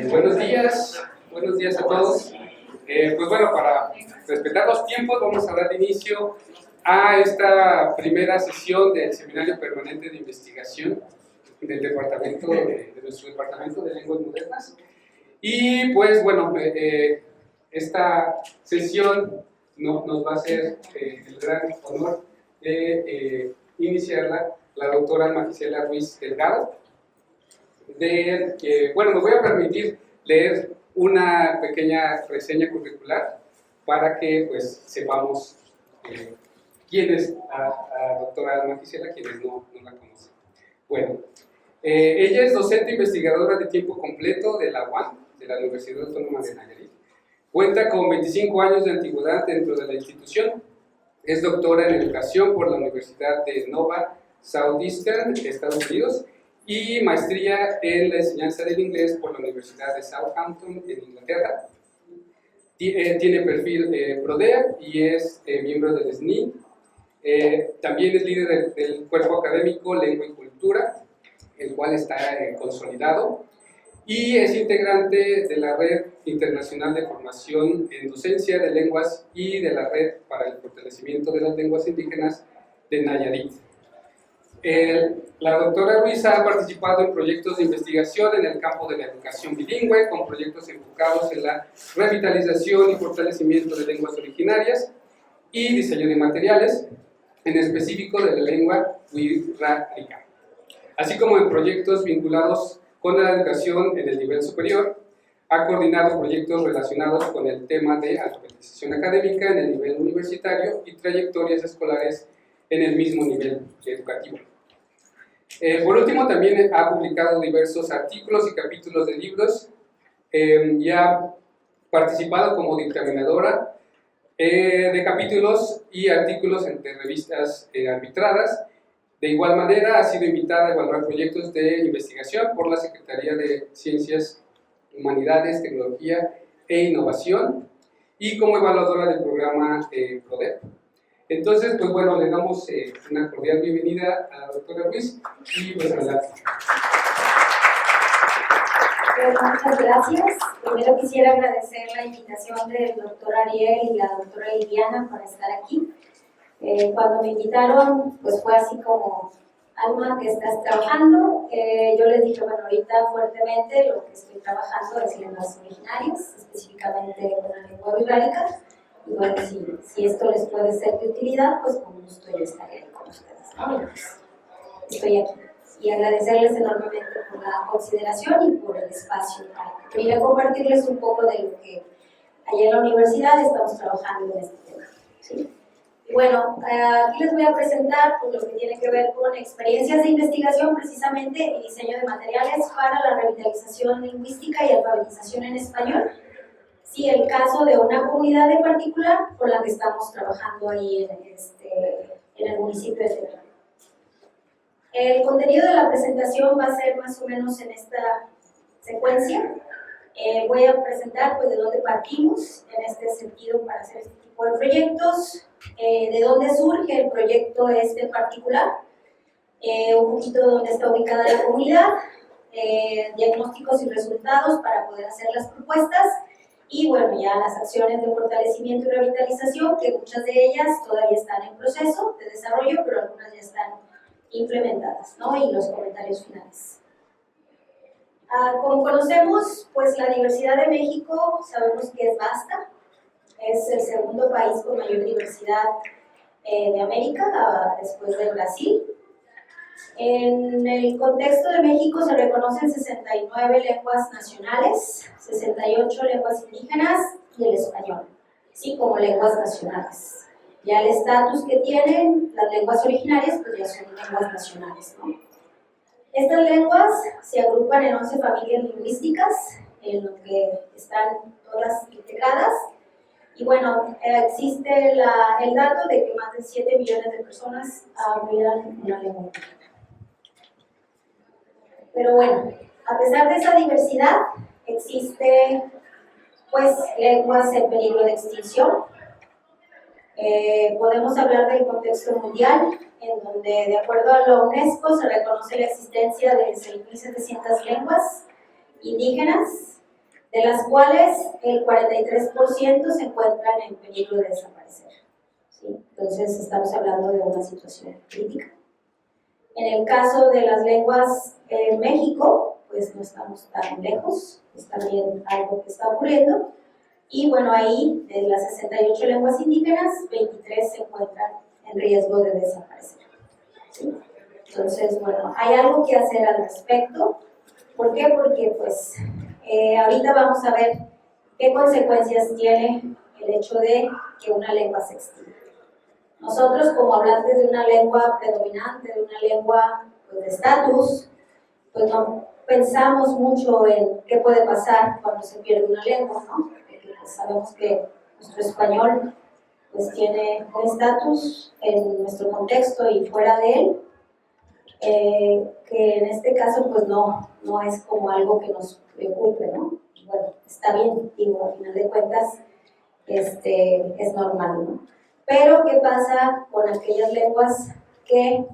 Buenos días a todos. Pues bueno, para respetar los tiempos, vamos a dar inicio a esta primera sesión del Seminario Permanente de Investigación del departamento de nuestro Departamento de Lenguas Modernas. Y pues bueno, esta sesión nos va a hacer el gran honor de iniciarla la doctora Alma Gisela Ruiz Delgado. Bueno, me voy a permitir leer una pequeña reseña curricular para que pues sepamos quién es la doctora Alma Gisela, quienes no la conocen. Bueno, ella es docente investigadora de tiempo completo de la UAM, de la Universidad Autónoma de Nayarit. Cuenta con 25 años de antigüedad dentro de la institución. Es doctora en educación por la Universidad de Nova Southeastern, Estados Unidos, y maestría en la enseñanza del inglés por la Universidad de Southampton, en Inglaterra. Tiene perfil PRODEA y es miembro del SNI. También es líder del cuerpo académico Lengua y Cultura, el cual está consolidado, y es integrante de la Red Internacional de Formación en Docencia de Lenguas y de la Red para el Fortalecimiento de las Lenguas Indígenas de Nayarit. La doctora Ruiz ha participado en proyectos de investigación en el campo de la educación bilingüe, con proyectos enfocados en la revitalización y fortalecimiento de lenguas originarias y diseño de materiales, en específico de la lengua wixárika, así como en proyectos vinculados con la educación en el nivel superior. Ha coordinado proyectos relacionados con el tema de alfabetización académica en el nivel universitario y trayectorias escolares en el mismo nivel educativo. Por último, también ha publicado diversos artículos y capítulos de libros y ha participado como dictaminadora de capítulos y artículos en revistas arbitradas. De igual manera, ha sido invitada a evaluar proyectos de investigación por la Secretaría de Ciencias, Humanidades, Tecnología e Innovación y como evaluadora del programa PRODEP. Entonces, pues bueno, le damos una cordial bienvenida a la doctora Ruiz y pues adelante. Muchas gracias. Primero quisiera agradecer la invitación del doctor Ariel y la doctora Liliana para estar aquí. Cuando me invitaron, pues fue así como: Alma, ¿qué estás trabajando? Yo les dije, bueno, ahorita fuertemente lo que estoy trabajando es lenguas originarias, específicamente con la lengua wixárika. Y bueno, si esto les puede ser de utilidad, pues con gusto yo estaré ahí con ustedes, ¿no? Y pues, estoy aquí. Y agradecerles enormemente por la consideración y por el espacio para que quería compartirles un poco de lo que allá en la universidad estamos trabajando en este tema, ¿sí? Y bueno, aquí les voy a presentar pues, lo que tiene que ver con experiencias de investigación precisamente y diseño de materiales para la revitalización lingüística y alfabetización en español. Sí, el caso de una comunidad en particular con la que estamos trabajando ahí en el municipio de Tehuacán. El contenido de la presentación va a ser más o menos en esta secuencia. Voy a presentar pues, de dónde partimos en este sentido para hacer este tipo de proyectos, de dónde surge el proyecto en particular, un poquito de dónde está ubicada la comunidad, diagnósticos y resultados para poder hacer las propuestas, y bueno, ya las acciones de fortalecimiento y revitalización, que muchas de ellas todavía están en proceso de desarrollo, pero algunas ya están implementadas, ¿no? Y los comentarios finales. Como conocemos, pues la diversidad de México sabemos que es vasta, es el segundo país con mayor diversidad de América, después de Brasil. En el contexto de México se reconocen 69 lenguas nacionales, 68 lenguas indígenas y el español, sí, como lenguas nacionales. Ya el estatus que tienen las lenguas originarias, pues ya son lenguas nacionales, ¿no? Estas lenguas se agrupan en 11 familias lingüísticas, en lo que están todas integradas. Y bueno, existe el dato de que más de 7 millones de personas hablan una lengua indígena. Pero bueno, a pesar de esa diversidad, existe pues lenguas en peligro de extinción. Podemos hablar del contexto mundial, en donde de acuerdo a la UNESCO se reconoce la existencia de 6.700 lenguas indígenas, de las cuales el 43% se encuentran en peligro de desaparecer. ¿Sí? Entonces estamos hablando de una situación crítica. En el caso de las lenguas en México, pues no estamos tan lejos, es también algo que está ocurriendo. Y bueno, ahí de las 68 lenguas indígenas, 23 se encuentran en riesgo de desaparecer. ¿Sí? Entonces, bueno, hay algo que hacer al respecto. ¿Por qué? Porque pues ahorita vamos a ver qué consecuencias tiene el hecho de que una lengua se extinga. Nosotros, como hablantes de una lengua predominante, de una lengua pues, de estatus, pues no pensamos mucho en qué puede pasar cuando se pierde una lengua, ¿no? Porque pues, sabemos que nuestro español pues, tiene un estatus en nuestro contexto y fuera de él, que en este caso pues no es como algo que nos preocupe, ¿no? Bueno, está bien, digo, al final de cuentas es normal, ¿no? Pero, ¿qué pasa con aquellas lenguas que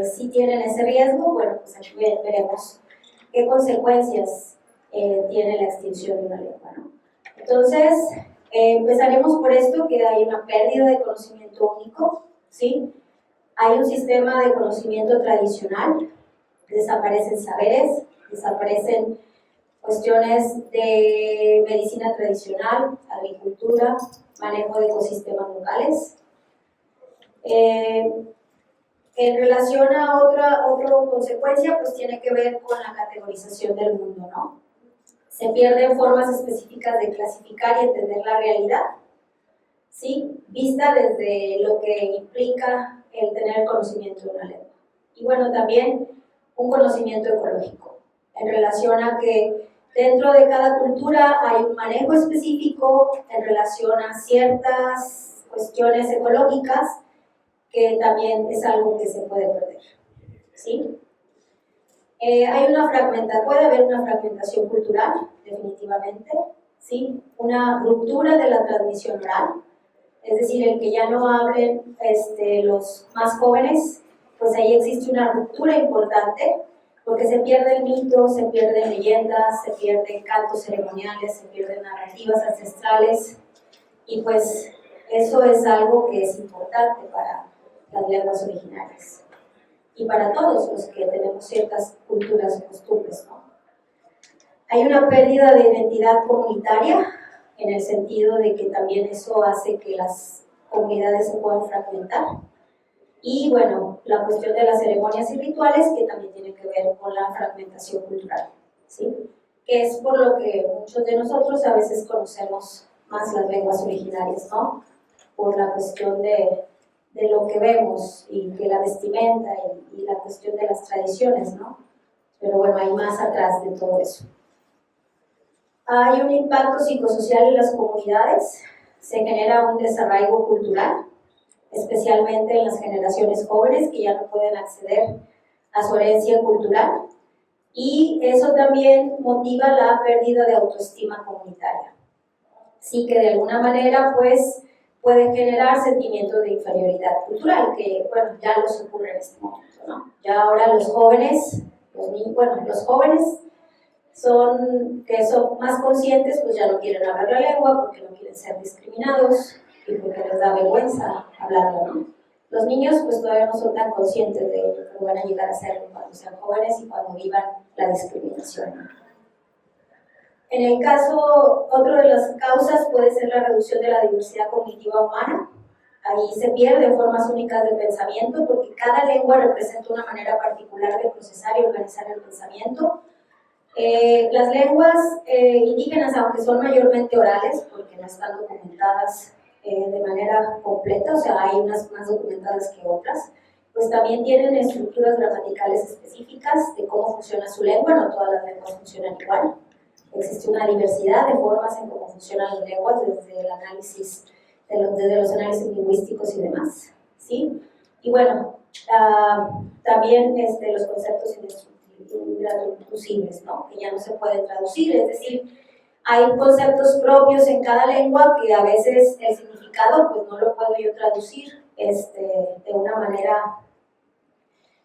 sí tienen ese riesgo? Bueno, pues aquí veremos qué consecuencias tiene la extinción de una lengua, ¿no? Entonces, empezaremos por esto, que hay una pérdida de conocimiento único, ¿sí? Hay un sistema de conocimiento tradicional, desaparecen saberes, desaparecen cuestiones de medicina tradicional, agricultura, manejo de ecosistemas locales. En relación a otra consecuencia, pues tiene que ver con la categorización del mundo, ¿no? Se pierden formas específicas de clasificar y entender la realidad, ¿sí? Vista desde lo que implica el tener conocimiento de una lengua. Y bueno, también un conocimiento ecológico, en relación a que dentro de cada cultura hay un manejo específico en relación a ciertas cuestiones ecológicas que también es algo que se puede perder, ¿sí? Puede haber una fragmentación cultural, definitivamente, ¿sí? Una ruptura de la transmisión oral, es decir, el que ya no hablen los más jóvenes, pues ahí existe una ruptura importante, porque se pierden mitos, se pierden leyendas, se pierden cantos ceremoniales, se pierden narrativas ancestrales, y pues eso es algo que es importante para las lenguas originarias y para todos los que tenemos ciertas culturas o costumbres, ¿no? Hay una pérdida de identidad comunitaria, en el sentido de que también eso hace que las comunidades se puedan fragmentar. Y bueno, la cuestión de las ceremonias y rituales, que también tiene que ver con la fragmentación cultural, ¿sí? Que es por lo que muchos de nosotros a veces conocemos más las lenguas originarias, ¿no? Por la cuestión de lo que vemos y que la vestimenta y la cuestión de las tradiciones, ¿no? Pero bueno, hay más atrás de todo eso. Hay un impacto psicosocial en las comunidades, se genera un desarraigo cultural, especialmente en las generaciones jóvenes que ya no pueden acceder a su herencia cultural, y eso también motiva la pérdida de autoestima comunitaria. Sí, que de alguna manera pues puede generar sentimientos de inferioridad cultural, que bueno, ya los ocurre en este momento, ¿no? Ya ahora los jóvenes, los jóvenes que son más conscientes, pues ya no quieren hablar la lengua porque no quieren ser discriminados y porque les da vergüenza hablarla, ¿no? Los niños pues todavía no son tan conscientes de ello, pero van a llegar a serlo cuando sean jóvenes y cuando vivan la discriminación, ¿no? En el caso, otra de las causas puede ser la reducción de la diversidad cognitiva humana. Ahí se pierden formas únicas de pensamiento porque cada lengua representa una manera particular de procesar y organizar el pensamiento. Las lenguas indígenas, aunque son mayormente orales, porque no están documentadas de manera completa, o sea, hay unas más documentadas que otras, pues también tienen estructuras gramaticales específicas de cómo funciona su lengua. No todas las lenguas funcionan igual. Existe una diversidad de formas en cómo funcionan las lenguas desde el análisis, desde los análisis lingüísticos y demás, ¿sí? Y bueno, también los conceptos intraducibles, ¿no? Que ya no se pueden traducir, es decir, Hay conceptos propios en cada lengua que a veces el significado pues no lo puedo yo traducir de una manera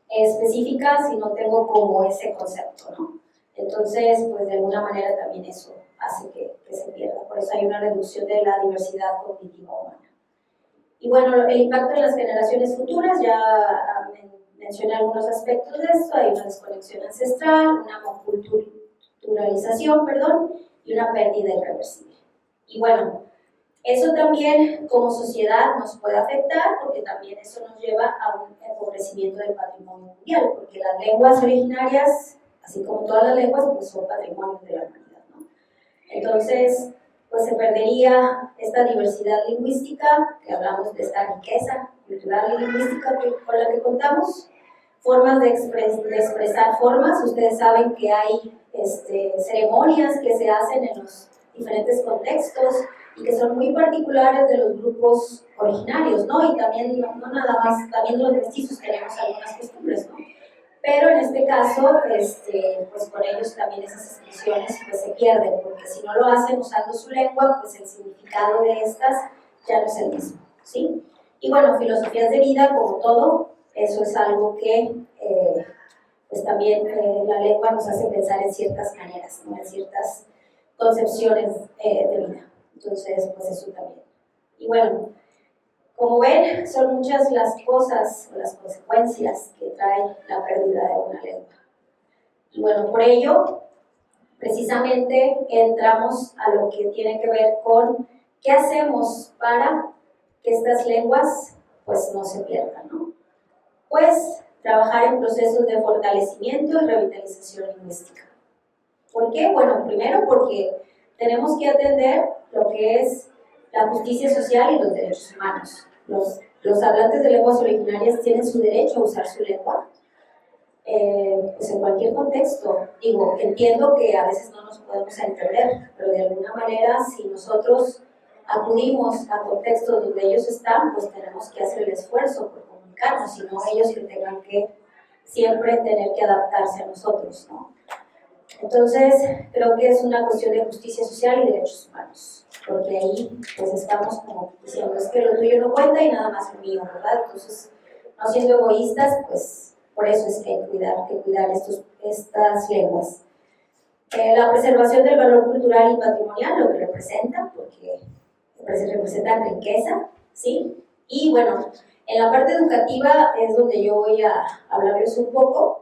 específica si no tengo como ese concepto, ¿no? Entonces, pues de alguna manera también eso hace que se pierda. Por eso hay una reducción de la diversidad cognitiva humana. Y bueno, el impacto en las generaciones futuras, ya mencioné algunos aspectos de esto. Hay una desconexión ancestral, una monoculturalización, y una pérdida irreversible. Y bueno, eso también como sociedad nos puede afectar, porque también eso nos lleva a un empobrecimiento del patrimonio mundial, porque las lenguas originarias, así como todas las lenguas, pues son patrimonio de la humanidad, ¿no? Entonces, pues se perdería esta diversidad lingüística, que hablamos de esta riqueza cultural y lingüística con la que contamos, formas de expresar formas. Ustedes saben que hay ceremonias que se hacen en los diferentes contextos y que son muy particulares de los grupos originarios, ¿no? Y también, no nada más, también los mestizos tenemos algunas costumbres, ¿no? Pero en este caso, pues con ellos también esas expresiones pues, se pierden, porque si no lo hacen usando su lengua, pues el significado de estas ya no es el mismo, ¿sí? Y bueno, filosofías de vida, como todo, eso es algo que pues también la lengua nos hace pensar en ciertas maneras, ¿no? En ciertas concepciones de vida. Entonces, pues eso también. Y bueno, como ven, son muchas las cosas o las consecuencias que trae la pérdida de una lengua. Y bueno, por ello, precisamente entramos a lo que tiene que ver con qué hacemos para que estas lenguas pues no se pierdan, ¿no? Pues trabajar en procesos de fortalecimiento y revitalización lingüística. ¿Por qué? Bueno, primero porque tenemos que atender lo que es la justicia social y los derechos humanos. Los hablantes de lenguas originarias tienen su derecho a usar su lengua, pues en cualquier contexto. Digo, entiendo que a veces no nos podemos entender, pero de alguna manera, si nosotros acudimos a contextos donde ellos están, pues tenemos que hacer el esfuerzo por comunicarnos, y no ellos que tengan que siempre tener que adaptarse a nosotros, ¿no? Entonces, creo que es una cuestión de justicia social y derechos humanos, porque ahí pues estamos como diciendo, es que lo tuyo no cuenta y nada más lo mío, ¿verdad? Entonces, no siendo egoístas, pues por eso es que hay que cuidar estas lenguas. La preservación del valor cultural y patrimonial, lo que representa, porque representan riqueza, ¿sí? Y bueno, en la parte educativa es donde yo voy a hablarles un poco,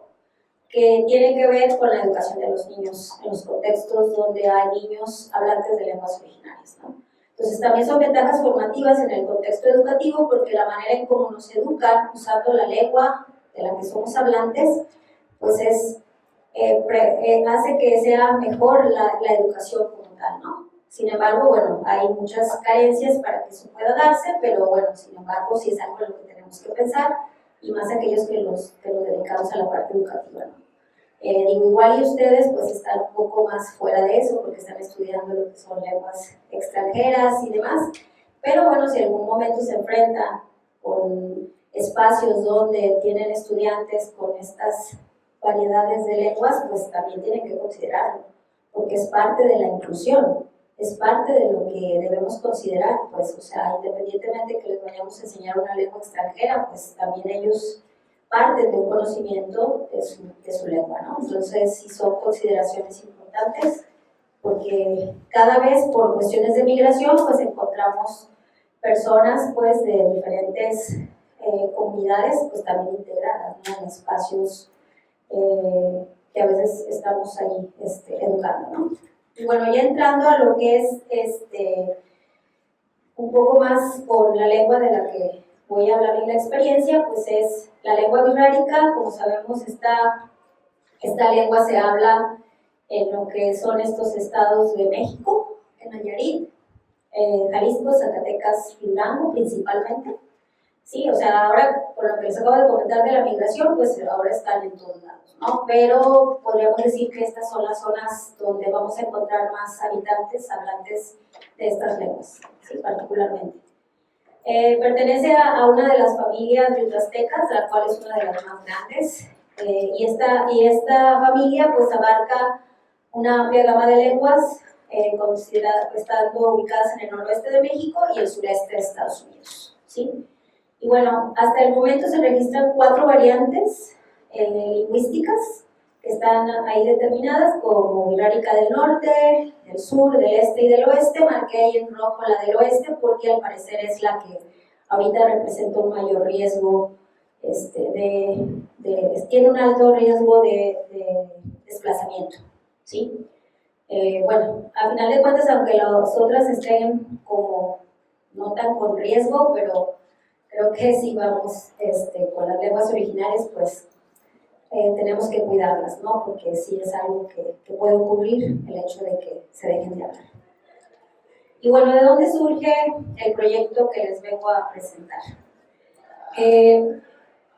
que tiene que ver con la educación de los niños en los contextos donde hay niños hablantes de lenguas originarias, ¿no? Entonces también son ventajas formativas en el contexto educativo, porque la manera en cómo nos educan usando la lengua de la que somos hablantes, pues hace que sea mejor la educación como tal, ¿no? Sin embargo, bueno, hay muchas carencias para que eso pueda darse, pero bueno, sin embargo, sí es algo en lo que tenemos que pensar, y más aquellos que nos dedicamos a la parte educativa, ¿no? Digo, igual y ustedes pues están un poco más fuera de eso porque están estudiando lo que son lenguas extranjeras y demás, pero bueno, si en algún momento se enfrentan con espacios donde tienen estudiantes con estas variedades de lenguas, pues también tienen que considerarlo, porque es parte de la inclusión, es parte de lo que debemos considerar, pues, o sea, independientemente que les vayamos a enseñar una lengua extranjera, pues también ellos parten de un conocimiento de su lengua, ¿no? Entonces, sí son consideraciones importantes, porque cada vez por cuestiones de migración, pues encontramos personas, pues, de diferentes comunidades, pues también integradas, ¿no? En espacios que a veces estamos ahí educando, ¿no? Y bueno, ya entrando a lo que es un poco más con la lengua de la que voy a hablar en la experiencia, pues es la lengua wixárika. Como sabemos, esta lengua se habla en lo que son estos estados de México, en Nayarit, Jalisco, Zacatecas y Durango principalmente. Sí, o sea, ahora, por lo que les acabo de comentar de la migración, pues ahora están en todos lados, ¿no? Pero podríamos decir que estas son las zonas donde vamos a encontrar más habitantes, hablantes de estas lenguas, ¿sí? Particularmente. Pertenece a una de las familias yucastecas, la cual es una de las más grandes, y esta familia pues abarca una amplia gama de lenguas estando ubicadas en el noroeste de México y el sureste de Estados Unidos, ¿sí? Y bueno, hasta el momento se registran 4 variantes lingüísticas que están ahí determinadas como Wixárika del norte, del sur, del este y del oeste. Marqué ahí en rojo la del oeste porque al parecer es la que ahorita representa un mayor riesgo, tiene un alto riesgo de desplazamiento, ¿sí? Bueno, a final de cuentas, aunque las otras estén como no tan con riesgo, pero creo que si vamos con las lenguas originarias, pues tenemos que cuidarlas, ¿no? Porque sí es algo que puede ocurrir, el hecho de que se dejen de hablar. Y bueno, ¿de dónde surge el proyecto que les vengo a presentar?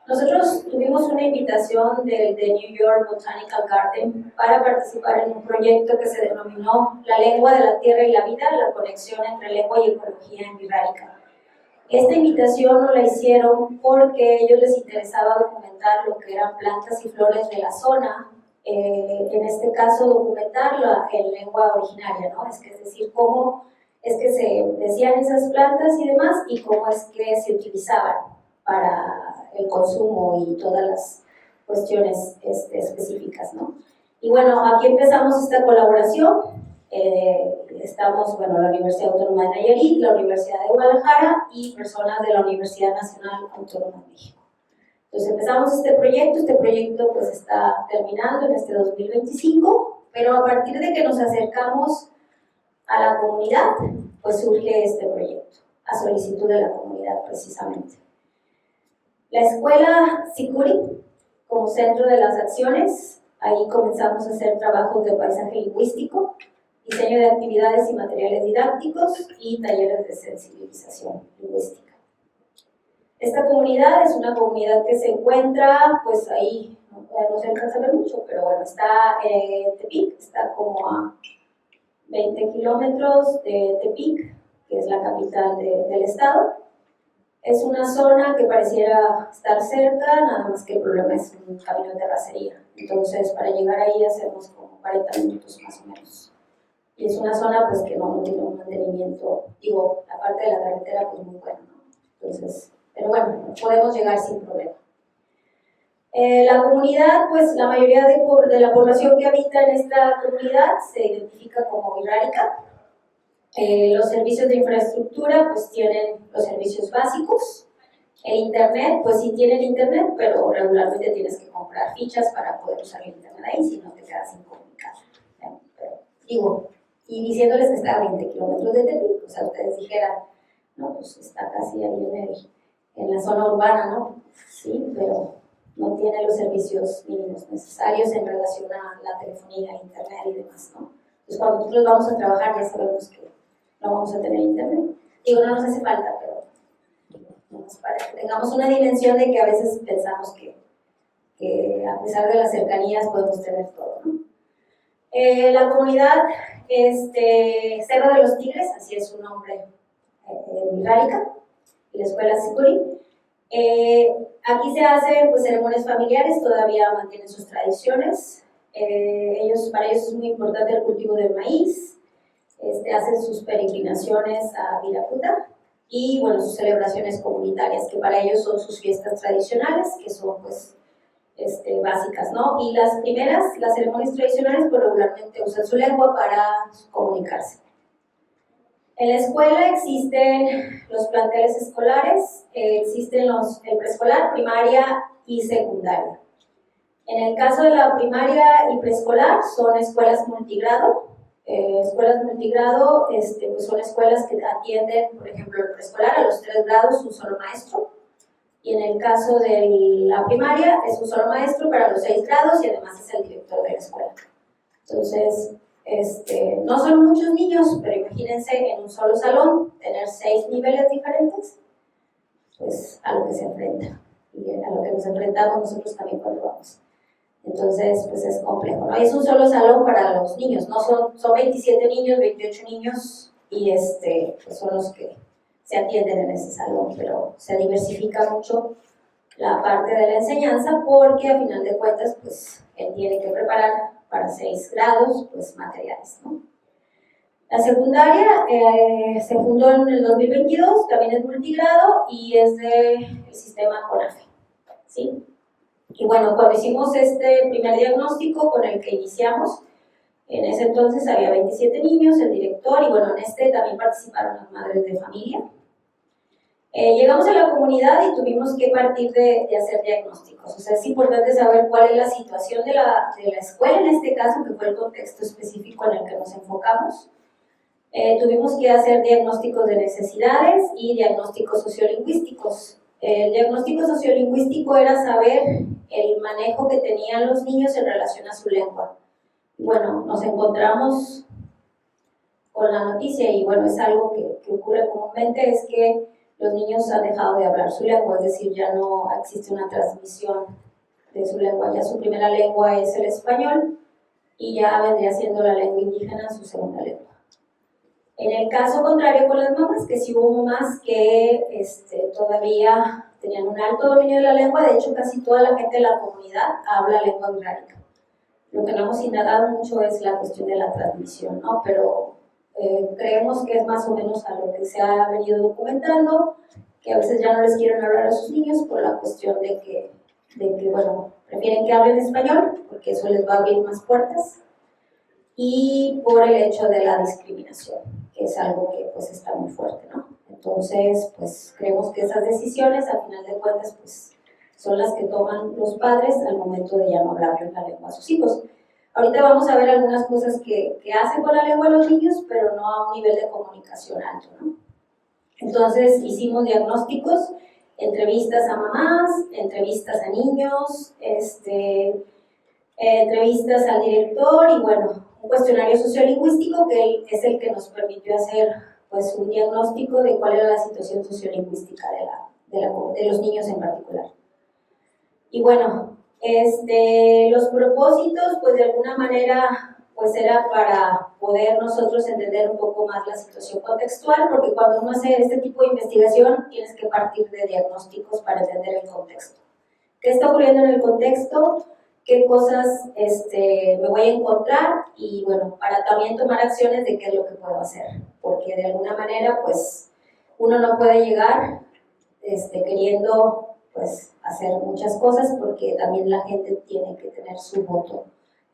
Nosotros tuvimos una invitación de New York Botanical Garden para participar en un proyecto que se denominó La lengua de la tierra y la vida, la conexión entre lengua y ecología en Wixárika. Esta invitación nos la hicieron porque a ellos les interesaba documentar lo que eran plantas y flores de la zona, en este caso documentarla en lengua originaria, ¿no? Es decir, cómo es que se decían esas plantas y demás y cómo es que se utilizaban para el consumo y todas las cuestiones específicas, ¿no? Y bueno, aquí empezamos esta colaboración. Estamos, bueno, la Universidad Autónoma de Nayarit, la Universidad de Guadalajara y personas de la Universidad Nacional Autónoma de México. Entonces empezamos este proyecto pues está terminando en este 2025, pero a partir de que nos acercamos a la comunidad, pues surge este proyecto, a solicitud de la comunidad precisamente. La escuela Sicuri, como centro de las acciones, ahí comenzamos a hacer trabajos de paisaje lingüístico, diseño de actividades y materiales didácticos y talleres de sensibilización lingüística. Esta comunidad es una comunidad que se encuentra, pues ahí, no se alcanza a ver mucho, pero bueno, está en Tepic, está como a 20 kilómetros de Tepic, que es la capital del estado. Es una zona que pareciera estar cerca, nada más que el problema es un camino de terracería. Entonces, para llegar ahí hacemos como 40 minutos más o menos. Y es una zona pues que no tiene un mantenimiento, digo, la parte de la carretera pues muy buena, ¿no? Entonces, pero bueno, podemos llegar sin problema. La comunidad, pues la mayoría de la población que habita en esta comunidad se identifica como wixárika. Los servicios de infraestructura pues tienen los servicios básicos. El internet, pues sí tienen internet, pero regularmente tienes que comprar fichas para poder usar el internet ahí, si no te quedas sin comunicar. Pero, digo, y diciéndoles que está a 20 kilómetros de Tepic, o sea, ustedes dijeran, no, pues está casi ahí en la zona urbana, ¿no? Sí, pero no tiene los servicios mínimos necesarios en relación a la telefonía, internet y demás, ¿no? Entonces, cuando nosotros vamos a trabajar, ya sabemos que no vamos a tener internet. Digo, no nos hace falta, pero para que tengamos una dimensión de que a veces pensamos que a pesar de las cercanías podemos tener todo, ¿no? La comunidad Cerro de los Tigres, así es su nombre en Wixárika, y la escuela Sicuri. Aquí se hacen pues, ceremonias familiares, todavía mantienen sus tradiciones. Para ellos es muy importante el cultivo del maíz. Hacen sus peregrinaciones a Viraputa y bueno, sus celebraciones comunitarias, que para ellos son sus fiestas tradicionales, que son pues básicas, ¿no? Y las ceremonias tradicionales pues regularmente usan su lengua para comunicarse. En la escuela existen los planteles escolares, existen el preescolar, primaria y secundaria. En el caso de la primaria y preescolar son escuelas multigrado. Escuelas multigrado pues son escuelas que atienden, por ejemplo, el preescolar a los 3 grados un solo maestro, y en el caso de la primaria es un solo maestro para los 6 grados y además es el director de la escuela. Entonces, no son muchos niños, pero imagínense en un solo salón tener 6 niveles diferentes, pues a lo que se enfrenta y a lo que nos enfrentamos nosotros también cuando vamos. Entonces, pues es complejo, ¿no? Es un solo salón para los niños, no son 27 niños, 28 niños y pues son los que se atienden en ese salón, pero se diversifica mucho la parte de la enseñanza porque a final de cuentas, pues él tiene que preparar para 6 grados, pues materiales, ¿no? La secundaria se fundó en el 2022, también es multigrado y es del sistema CONAFE, ¿sí? Y bueno, cuando hicimos este primer diagnóstico con el que iniciamos, en ese entonces había 27 niños, el director, y bueno, en este también participaron las madres de familia. Llegamos a la comunidad y tuvimos que partir de hacer diagnósticos. O sea, es importante saber cuál es la situación de la escuela, en este caso, que fue el contexto específico en el que nos enfocamos. Tuvimos que hacer diagnósticos de necesidades y diagnósticos sociolingüísticos. El diagnóstico sociolingüístico era saber el manejo que tenían los niños en relación a su lengua. Bueno, nos encontramos con la noticia, y bueno, es algo que ocurre comúnmente, es que los niños han dejado de hablar su lengua, es decir, ya no existe una transmisión de su lengua, ya su primera lengua es el español y ya vendría siendo la lengua indígena su segunda lengua. En el caso contrario con las mamás, que sí hubo mamás que todavía tenían un alto dominio de la lengua, de hecho casi toda la gente de la comunidad habla lengua wixárika. Lo que no hemos indagado mucho es la cuestión de la transmisión, ¿no? Pero creemos que es más o menos a lo que se ha venido documentando, que a veces ya no les quieren hablar a sus niños por la cuestión de que bueno, prefieren que hablen español, porque eso les va a abrir más puertas, y por el hecho de la discriminación, que es algo que pues está muy fuerte, ¿no? Entonces, pues creemos que esas decisiones, a final de cuentas, pues son las que toman los padres al momento de ya no hablarle la lengua a sus hijos. Ahorita vamos a ver algunas cosas que hacen con la lengua los niños, pero no a un nivel de comunicación alto, ¿no? Entonces hicimos diagnósticos, entrevistas a mamás, entrevistas a niños, entrevistas al director y bueno, un cuestionario sociolingüístico que es el que nos permitió hacer pues un diagnóstico de cuál era la situación sociolingüística de los niños en particular. Y bueno, los propósitos, pues de alguna manera, pues era para poder nosotros entender un poco más la situación contextual, porque cuando uno hace este tipo de investigación, tienes que partir de diagnósticos para entender el contexto. ¿Qué está ocurriendo en el contexto? ¿Qué cosas me voy a encontrar? Y bueno, para también tomar acciones de qué es lo que puedo hacer, porque de alguna manera, pues, uno no puede llegar queriendo pues hacer muchas cosas, porque también la gente tiene que tener su voto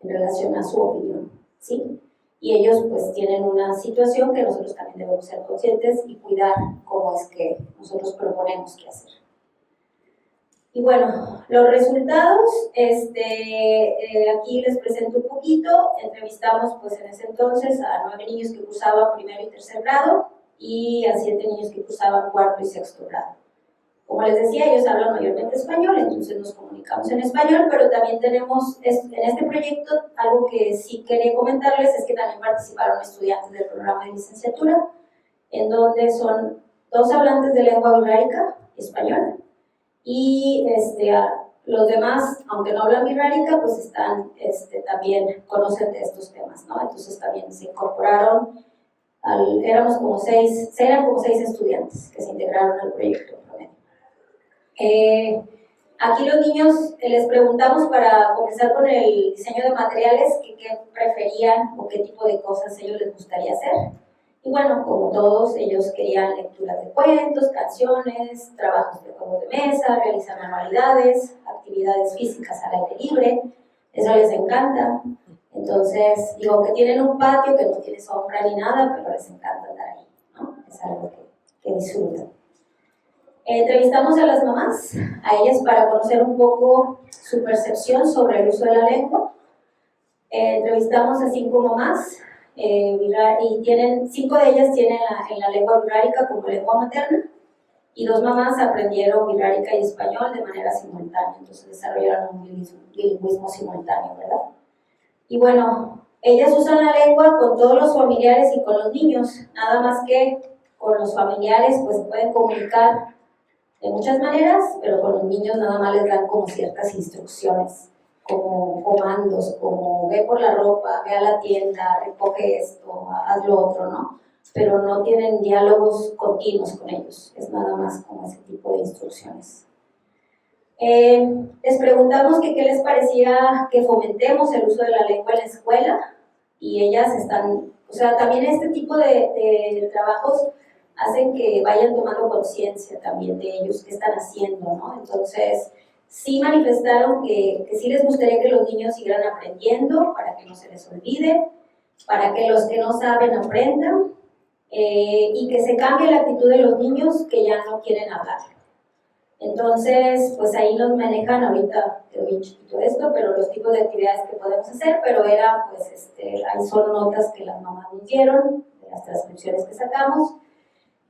en relación a su opinión, ¿sí? Y ellos pues tienen una situación que nosotros también debemos ser conscientes y cuidar cómo es que nosotros proponemos qué hacer. Y bueno, los resultados, aquí les presento un poquito. Entrevistamos pues en ese entonces a 9 niños que cursaban primero y tercer grado y a 7 niños que cursaban cuarto y sexto grado. Como les decía, ellos hablan mayormente español, entonces nos comunicamos en español, pero también tenemos en este proyecto algo que sí quería comentarles, es que también participaron estudiantes del programa de licenciatura, en donde son 2 hablantes de lengua wixárika, español, y los demás, aunque no hablan wixárika, pues están, también conocen de estos temas, ¿no? Entonces también se incorporaron, eran como 6 estudiantes que se integraron al proyecto. Aquí los niños les preguntamos para comenzar con el diseño de materiales qué preferían o qué tipo de cosas ellos les gustaría hacer. Y bueno, como todos, ellos querían lecturas de cuentos, canciones, trabajos de juegos de mesa, realizar manualidades, actividades físicas al aire libre. Eso les encanta. Entonces, digo que tienen un patio que no tiene sombra ni nada, pero les encanta andar ahí, ¿no? Es algo que disfrutan. Entrevistamos a las mamás, a ellas para conocer un poco su percepción sobre el uso de la lengua. Entrevistamos a 5 mamás, y 5 de ellas tienen en la lengua wixárika como lengua materna, y 2 mamás aprendieron wixárika y español de manera simultánea, entonces desarrollaron un bilingüismo simultáneo, ¿verdad? Y bueno, ellas usan la lengua con todos los familiares y con los niños, nada más que con los familiares pues pueden comunicar de muchas maneras, pero con los niños nada más les dan como ciertas instrucciones, como comandos, como ve por la ropa, ve a la tienda, recoge esto, haz lo otro, ¿no? Pero no tienen diálogos continuos con ellos, es nada más como ese tipo de instrucciones. Les preguntamos que qué les parecía que fomentemos el uso de la lengua en la escuela, y ellas están O sea, también este tipo de trabajos hacen que vayan tomando conciencia también de ellos, qué están haciendo, ¿no? Entonces, sí manifestaron que sí les gustaría que los niños siguieran aprendiendo para que no se les olvide, para que los que no saben aprendan, y que se cambie la actitud de los niños que ya no quieren hablar. Entonces, pues ahí nos manejan, ahorita quedó bien chiquito esto, pero los tipos de actividades que podemos hacer, pero era, pues, ahí son notas que las mamás nos dieron, de las transcripciones que sacamos,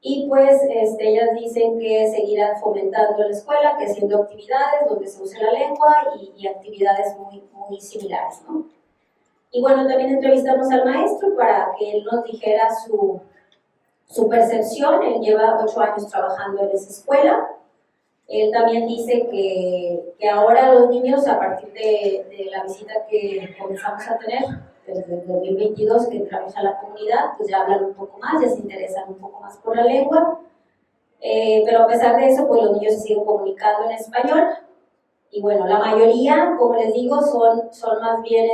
y pues ellas dicen que seguirán fomentando en la escuela, que haciendo actividades donde se use la lengua y actividades muy similares, ¿no? Y bueno, también entrevistamos al maestro para que él nos dijera su percepción. Él lleva 8 años trabajando en esa escuela. Él también dice que ahora los niños, a partir de la visita que comenzamos a tener, desde el 2022 que entramos a la comunidad, pues ya hablan un poco más, ya se interesan un poco más por la lengua, pero a pesar de eso, pues los niños se siguen comunicando en español, y bueno, la mayoría, como les digo, son más bien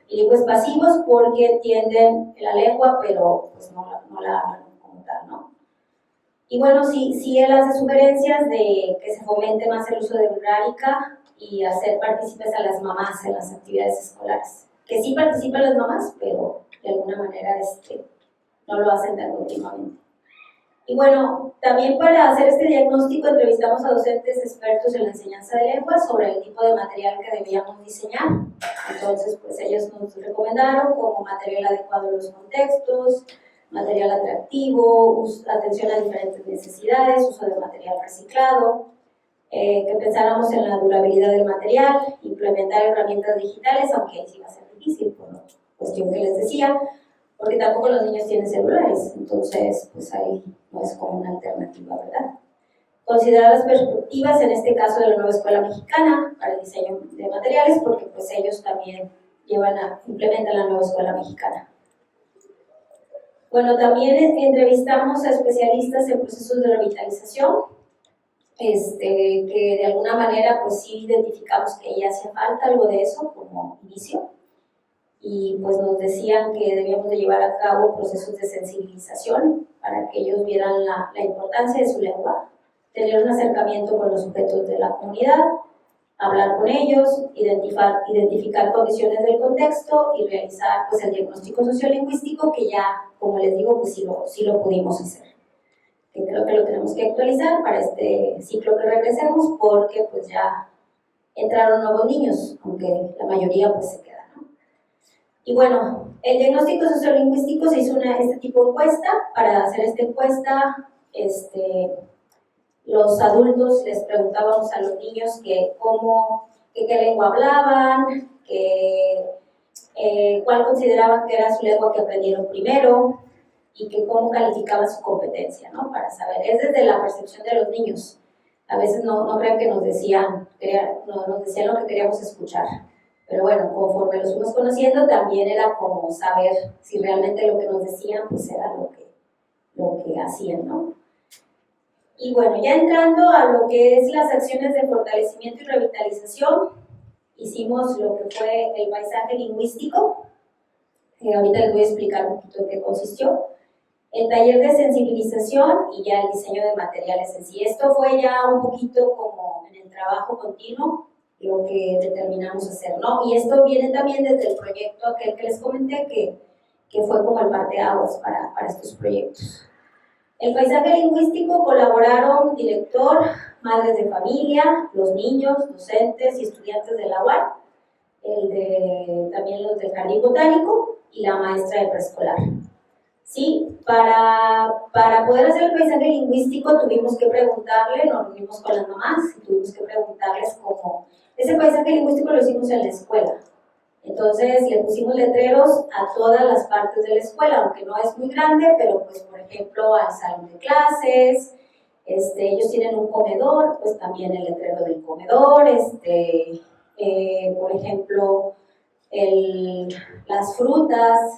bilingües pasivos porque entienden la lengua, pero pues no la hablan como tal, ¿no? Y bueno, sí él hace sugerencias de que se fomente más el uso de Ruralica y hacer partícipes a las mamás en las actividades escolares. Que sí participan las mamás, pero de alguna manera no lo hacen tan continuamente. Y bueno, también para hacer este diagnóstico entrevistamos a docentes expertos en la enseñanza de lenguas sobre el tipo de material que debíamos diseñar. Entonces, pues ellos nos recomendaron como material adecuado a los contextos, material atractivo, atención a diferentes necesidades, uso de material reciclado, que pensáramos en la durabilidad del material, implementar herramientas digitales, aunque ahí sí va a ser difícil por la cuestión que les decía, porque tampoco los niños tienen celulares, entonces pues ahí no es como una alternativa, ¿verdad? Considerar las perspectivas, en este caso de la nueva escuela mexicana, para el diseño de materiales, porque pues ellos también implementan la nueva escuela mexicana. Bueno, también entrevistamos a especialistas en procesos de revitalización, que de alguna manera pues sí identificamos que ya hacía falta algo de eso como inicio, y pues nos decían que debíamos de llevar a cabo procesos de sensibilización para que ellos vieran la importancia de su lengua, tener un acercamiento con los sujetos de la comunidad, hablar con ellos, identificar condiciones del contexto y realizar pues el diagnóstico sociolingüístico, que ya, como les digo, pues sí lo pudimos hacer. Que creo que lo tenemos que actualizar para este ciclo que regresemos, porque pues ya entraron nuevos niños, aunque la mayoría pues se queda, ¿no? Y bueno, el diagnóstico sociolingüístico se hizo este tipo de encuesta. Para hacer esta encuesta, los adultos les preguntábamos a los niños qué lengua hablaban, cuál consideraban que era su lengua que aprendieron primero, y que cómo calificaban su competencia, ¿no? Para saber, es desde la percepción de los niños. A veces no crean que nos decían lo que queríamos escuchar, pero bueno, conforme los fuimos conociendo, también era como saber si realmente lo que nos decían pues era lo que hacían, ¿no? Y bueno, ya entrando a lo que es las acciones de fortalecimiento y revitalización, hicimos lo que fue el paisaje lingüístico, ahorita les voy a explicar un poquito en qué consistió, el taller de sensibilización y ya el diseño de materiales en sí. Esto fue ya un poquito como en el trabajo continuo, lo que determinamos hacer, ¿no? Y esto viene también desde el proyecto aquel que les comenté, que fue como el parteaguas para estos proyectos. El paisaje lingüístico colaboraron director, madres de familia, los niños, docentes y estudiantes de la UAR, también los del jardín botánico y la maestra de preescolar. Sí, para poder hacer el paisaje lingüístico tuvimos que preguntarle, nos reunimos con las mamás y tuvimos que preguntarles cómo. Ese paisaje lingüístico lo hicimos en la escuela. Entonces le pusimos letreros a todas las partes de la escuela, aunque no es muy grande, pero pues por ejemplo al salón de clases, ellos tienen un comedor, pues también el letrero del comedor, por ejemplo, las frutas,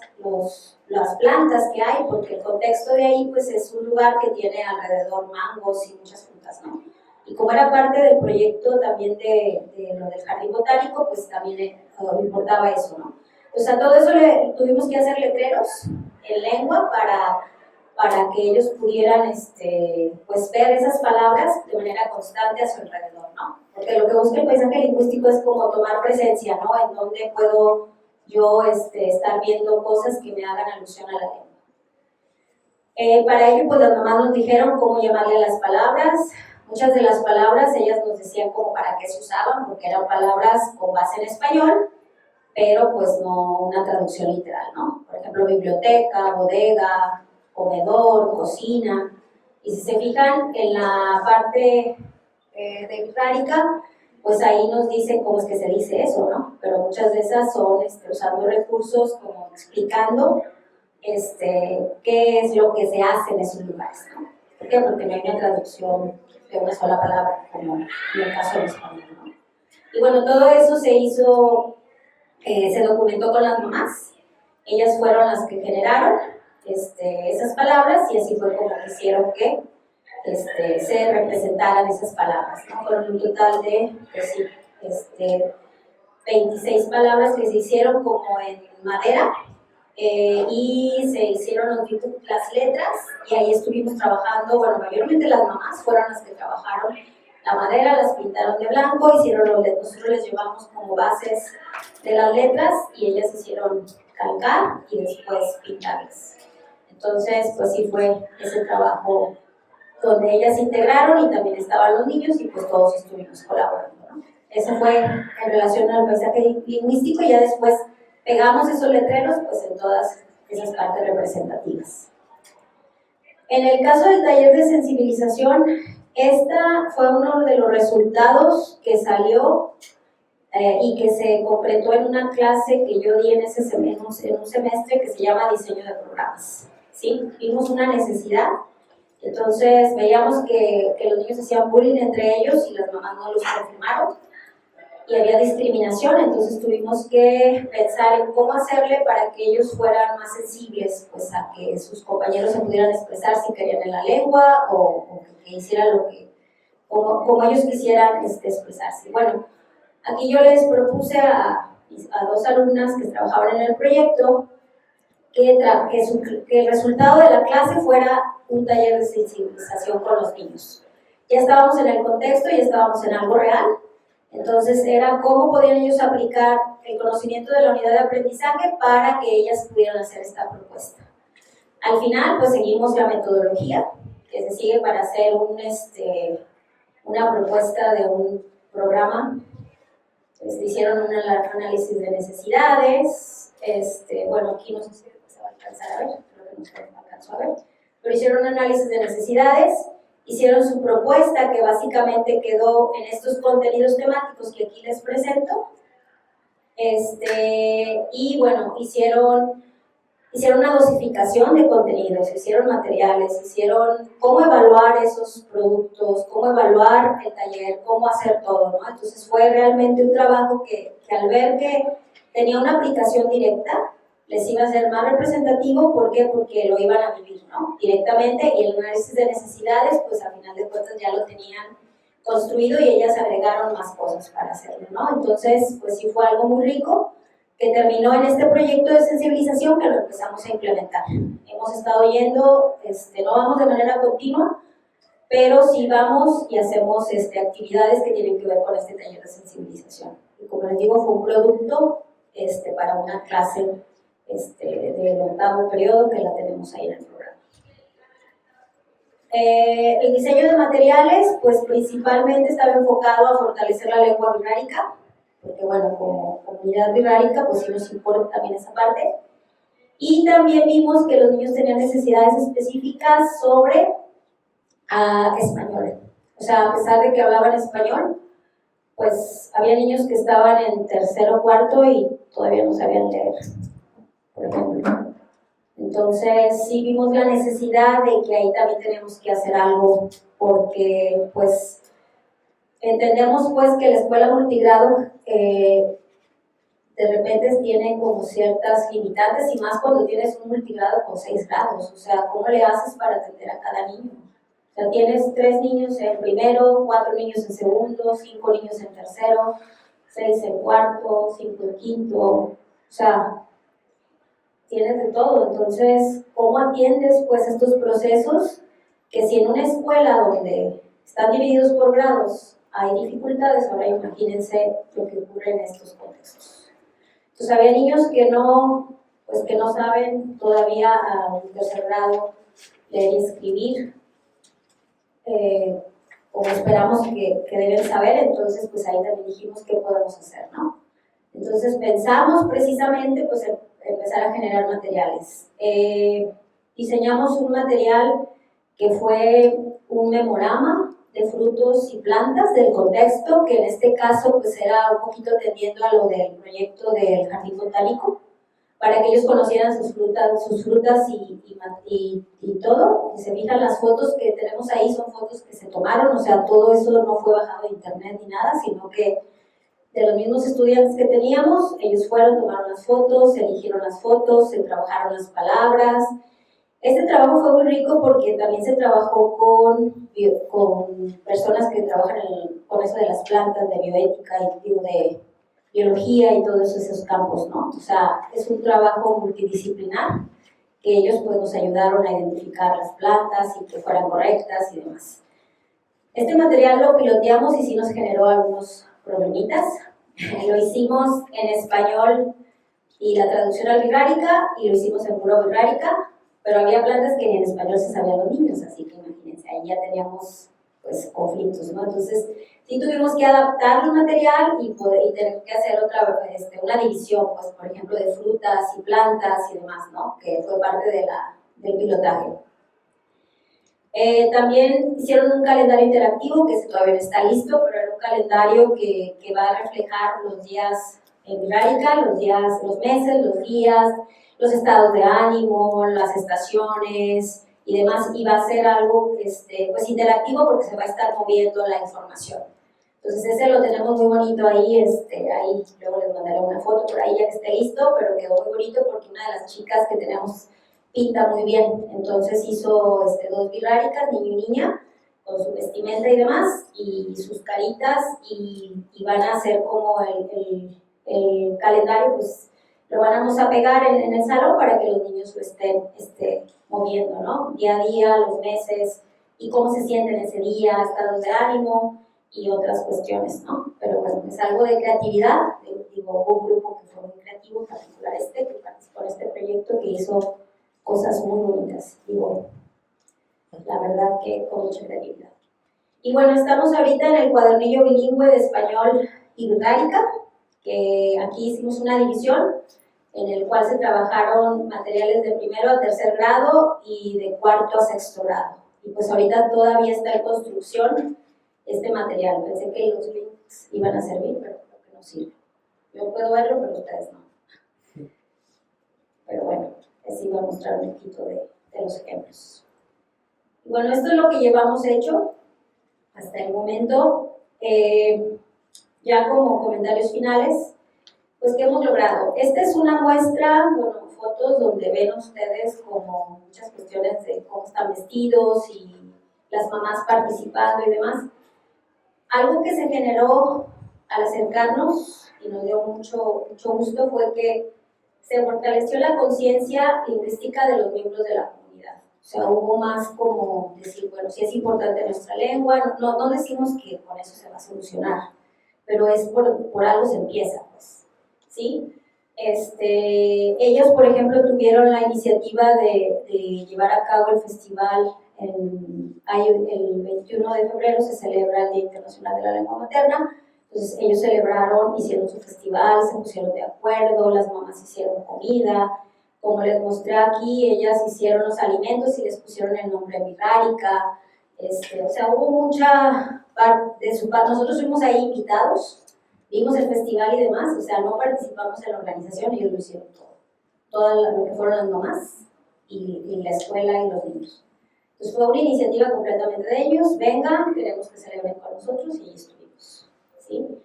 las plantas que hay, porque el contexto de ahí pues es un lugar que tiene alrededor mangos y muchas frutas, ¿no? Y como era parte del proyecto también de lo del jardín botánico, pues también importaba eso, ¿no? Pues a todo eso tuvimos que hacer letreros en lengua para que ellos pudieran pues ver esas palabras de manera constante a su alrededor, ¿no? Porque lo que busca el paisaje lingüístico es como tomar presencia, ¿no? En donde puedo yo estar viendo cosas que me hagan alusión a la lengua. Para ello, pues las mamás nos dijeron cómo llamarle a las palabras. Muchas de las palabras ellas nos decían como para qué se usaban, porque eran palabras con base en español, pero pues no una traducción literal, ¿no? Por ejemplo, biblioteca, bodega, comedor, cocina. Y si se fijan en la parte de Rárica, pues ahí nos dice cómo es que se dice eso, ¿no? Pero muchas de esas son usando recursos como explicando qué es lo que se hace en esos lugares, ¿no? ¿Por qué? Porque no hay una traducción de una sola palabra, como en el caso del español, ¿no? Y bueno, todo eso se hizo, se documentó con las mamás. Ellas fueron las que generaron esas palabras y así fue como hicieron que se representaran esas palabras, ¿no? Fueron un total de, pues sí, 26 palabras que se hicieron como en madera, y se hicieron las letras y ahí estuvimos trabajando, bueno, mayormente las mamás fueron las que trabajaron la madera, las pintaron de blanco, hicieron nosotros les llevamos como bases de las letras y ellas hicieron calcar y después pintarlas. Entonces, pues sí fue ese trabajo donde ellas se integraron y también estaban los niños y pues todos estuvimos colaborando, ¿no? Eso fue en relación al paisaje lingüístico y ya después pegamos esos letreros pues en todas esas partes representativas. En el caso del taller de sensibilización, esta fue uno de los resultados que salió y que se concretó en una clase que yo di en un semestre que se llama diseño de programas. ¿Sí? Vimos una necesidad, entonces veíamos que los niños hacían bullying entre ellos y las mamás no los confirmaron. Y había discriminación, entonces tuvimos que pensar en cómo hacerle para que ellos fueran más sensibles, pues a que sus compañeros se pudieran expresar si querían en la lengua o que hicieran lo que, como ellos quisieran expresarse. Bueno, aquí yo les propuse a dos alumnas que trabajaban en el proyecto que el resultado de la clase fuera un taller de sensibilización con los niños. Ya estábamos en el contexto, ya estábamos en algo real. Entonces era cómo podían ellos aplicar el conocimiento de la unidad de aprendizaje para que ellas pudieran hacer esta propuesta. Al final, pues seguimos la metodología que se sigue para hacer una propuesta de un programa. Hicieron un análisis de necesidades. Bueno, aquí no sé si se va a alcanzar a ver, creo que no se alcanzó a ver, pero hicieron un análisis de necesidades. Hicieron su propuesta que básicamente quedó en estos contenidos temáticos que aquí les presento. Y bueno, hicieron una dosificación de contenidos, hicieron materiales, hicieron cómo evaluar esos productos, cómo evaluar el taller, cómo hacer todo, ¿no? Entonces fue realmente un trabajo que al ver que tenía una aplicación directa, les iba a ser más representativo. ¿Por qué? Porque lo iban a vivir, ¿no? Directamente, y el análisis de necesidades, pues a final de cuentas ya lo tenían construido y ellas agregaron más cosas para hacerlo, ¿no? Entonces, pues sí fue algo muy rico que terminó en este proyecto de sensibilización que lo empezamos a implementar. Hemos estado yendo, no vamos de manera continua, pero sí vamos y hacemos actividades que tienen que ver con este taller de sensibilización. Y como les digo, fue un producto para una clase del 8º periodo que la tenemos ahí en el programa. El diseño de materiales, pues principalmente estaba enfocado a fortalecer la lengua birrárica, porque bueno, como comunidad birrárica, pues sí nos importa también esa parte. Y también vimos que los niños tenían necesidades específicas sobre español. O sea, a pesar de que hablaban español, pues había niños que estaban en 3º o 4º y todavía no sabían leer, por ejemplo. Entonces sí vimos la necesidad de que ahí también tenemos que hacer algo, porque pues entendemos pues que la escuela multigrado de repente tiene como ciertas limitantes, y más cuando tienes un multigrado con 6 grados. O sea, ¿cómo le haces para atender a cada niño? O sea, tienes 3 niños en primero, 4 niños en segundo, 5 niños en tercero, 6 en cuarto, 5 en quinto. O sea, tienes de todo. Entonces, ¿cómo atiendes pues estos procesos? Que si en una escuela donde están divididos por grados hay dificultades, ahora imagínense lo que ocurre en estos contextos. Entonces, había niños que no saben todavía a un tercer grado leer y escribir, como esperamos que deben saber. Entonces pues ahí también dijimos qué podemos hacer, ¿no? Entonces pensamos precisamente pues empezar a generar materiales. Diseñamos un material que fue un memorama de frutos y plantas del contexto, que en este caso pues era un poquito tendiendo a lo del proyecto del jardín botánico, para que ellos conocieran sus frutas y todo. Si se fijan, las fotos que tenemos ahí son fotos que se tomaron, o sea, todo eso no fue bajado de internet ni nada, sino que de los mismos estudiantes que teníamos, ellos fueron, tomaron las fotos, eligieron las fotos, se trabajaron las palabras. Este trabajo fue muy rico porque también se trabajó con personas que trabajan con eso de las plantas, de bioética y de biología y todos esos campos, ¿no? O sea, es un trabajo multidisciplinar que ellos pues nos ayudaron a identificar las plantas y que fueran correctas y demás. Este material lo piloteamos y sí nos generó algunos problemitas. Lo hicimos en español y la traducción al wixárika, y lo hicimos en puro wixárika, pero había plantas que ni en español se sabían los niños, así que imagínense, ahí ya teníamos pues conflictos, ¿no? Entonces sí tuvimos que adaptar el material y tener que hacer una división, pues por ejemplo de frutas y plantas y demás, ¿no? Que fue parte del pilotaje. También hicieron un calendario interactivo, que ese todavía no está listo, pero era un calendario que va a reflejar los días en wixárika, los meses, los días, los estados de ánimo, las estaciones y demás, y va a ser algo pues interactivo porque se va a estar moviendo la información. Entonces ese lo tenemos muy bonito ahí, ahí luego les mandaré una foto por ahí ya que esté listo, pero quedó muy bonito porque una de las chicas que tenemos pinta muy bien, entonces hizo 2 wixárikas, niño y niña, con su vestimenta y demás, y sus caritas, y van a hacer como el calendario, pues lo vamos a pegar en el salón para que los niños lo estén moviendo, ¿no? Día a día, los meses, y cómo se sienten ese día, estados de ánimo y otras cuestiones, ¿no? Pero bueno, es algo de creatividad. Digo, hubo un grupo que fue muy creativo, en particular que participó en este proyecto, que hizo cosas muy bonitas, digo, la verdad que con mucha creatividad. Y bueno, estamos ahorita en el cuadernillo bilingüe de español y wixárika, que aquí hicimos una división en el cual se trabajaron materiales de primero a tercer grado y de cuarto a sexto grado. Y pues ahorita todavía está en construcción este material. Pensé que los links iban a servir, pero creo que no sirve. Yo puedo verlo, pero ustedes no. Pero bueno, les iba a mostrar un poquito de los ejemplos. Y bueno, esto es lo que llevamos hecho hasta el momento. Ya como comentarios finales, pues ¿qué hemos logrado? Esta es una muestra, bueno, fotos donde ven ustedes como muchas cuestiones de cómo están vestidos y las mamás participando y demás. Algo que se generó al acercarnos y nos dio mucho gusto fue que se fortaleció la conciencia lingüística de los miembros de la comunidad. O sea, hubo más como decir, bueno, sí es importante nuestra lengua, no decimos que con eso se va a solucionar, pero es por algo se empieza, pues, ¿sí? Ellos, por ejemplo, tuvieron la iniciativa de llevar a cabo el festival. El 21 de febrero se celebra el Día Internacional de la Lengua Materna. Entonces ellos celebraron, hicieron su festival, se pusieron de acuerdo, las mamás hicieron comida. Como les mostré aquí, ellas hicieron los alimentos y les pusieron el nombre wixárika. O sea, hubo mucha parte de su parte. Nosotros fuimos ahí invitados, vimos el festival y demás, o sea, no participamos en la organización, ellos lo hicieron todo lo que fueron las mamás y la escuela y los niños. Entonces fue una iniciativa completamente de ellos, vengan, queremos que celebren con nosotros, y ahí estuvimos, ¿sí?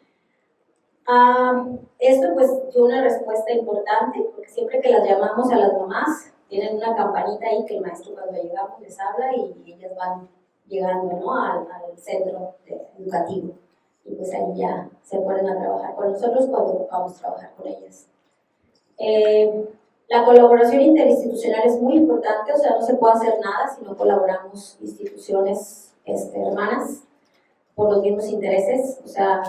Esto pues dio una respuesta importante, porque siempre que las llamamos a las mamás, tienen una campanita ahí que el maestro cuando llegamos les habla y ellas van llegando, ¿no?, al centro educativo. Y pues ahí ya se ponen a trabajar con nosotros cuando vamos a trabajar con ellas. La colaboración interinstitucional es muy importante, o sea, no se puede hacer nada si no colaboramos instituciones hermanas por los mismos intereses, o sea,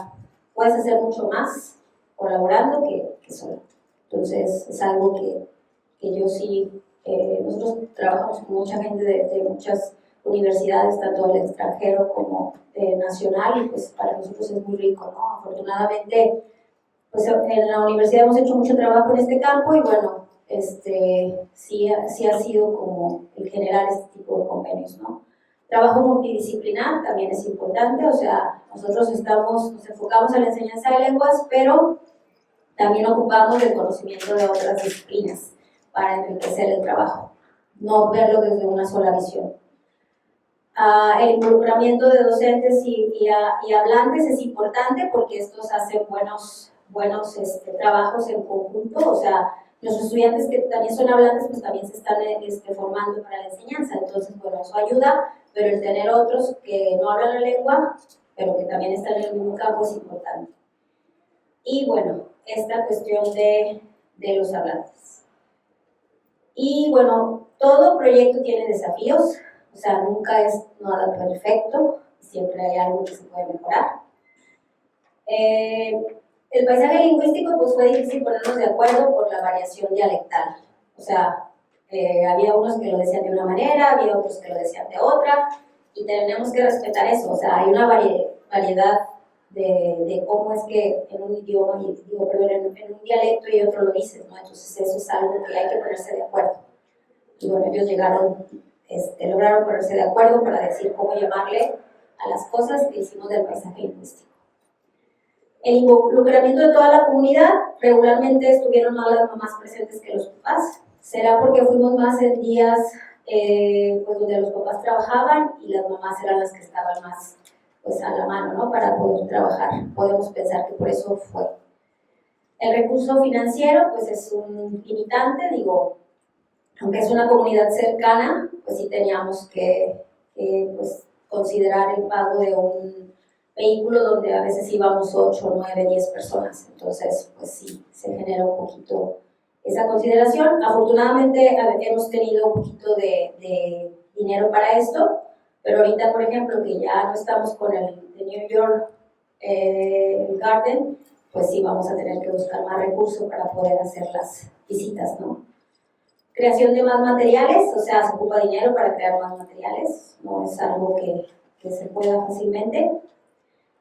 puedes hacer mucho más colaborando que solo. Entonces, es algo que yo sí, nosotros trabajamos con mucha gente de muchas universidades, tanto del extranjero como nacional, y pues para nosotros es muy rico, ¿no? Afortunadamente, pues en la universidad hemos hecho mucho trabajo en este campo y bueno, sí ha sido como el generar este tipo de convenios, ¿no? Trabajo multidisciplinar también es importante, o sea, nosotros nos enfocamos en la enseñanza de lenguas, pero también ocupamos el conocimiento de otras disciplinas para enriquecer el trabajo, no verlo desde una sola visión. El involucramiento de docentes y hablantes es importante porque estos hacen buenos trabajos en conjunto, o sea, los estudiantes que también son hablantes pues también se están formando para la enseñanza, entonces bueno, eso ayuda, pero el tener otros que no hablan la lengua, pero que también están en el mismo campo es importante. Y bueno, esta cuestión de los hablantes. Y bueno, todo proyecto tiene desafíos, o sea, nunca es nada perfecto, siempre hay algo que se puede mejorar. El paisaje lingüístico pues fue difícil ponernos de acuerdo por la variación dialectal, o sea, había unos que lo decían de una manera, había otros que lo decían de otra, y tenemos que respetar eso, o sea, hay una variedad de cómo es que en un idioma, en un dialecto y otro lo dices, ¿no? Entonces eso es algo que hay que ponerse de acuerdo. Y bueno, ellos lograron ponerse de acuerdo para decir cómo llamarle a las cosas que hicimos del paisaje lingüístico. El involucramiento de toda la comunidad, regularmente estuvieron más las mamás presentes que los papás. Será porque fuimos más en días pues donde los papás trabajaban y las mamás eran las que estaban más pues a la mano, ¿no? Para poder trabajar. Podemos pensar que por eso fue. El recurso financiero, pues es un limitante, digo, aunque es una comunidad cercana, pues sí teníamos que pues, considerar el pago de un vehículo donde a veces íbamos 8, 9, 10 personas. Entonces, pues sí, se genera un poquito esa consideración. Afortunadamente hemos tenido un poquito de dinero para esto, pero ahorita, por ejemplo, que ya no estamos con el de New York Garden, pues sí vamos a tener que buscar más recursos para poder hacer las visitas, ¿no? Creación de más materiales, o sea, se ocupa dinero para crear más materiales, no es algo que se pueda fácilmente.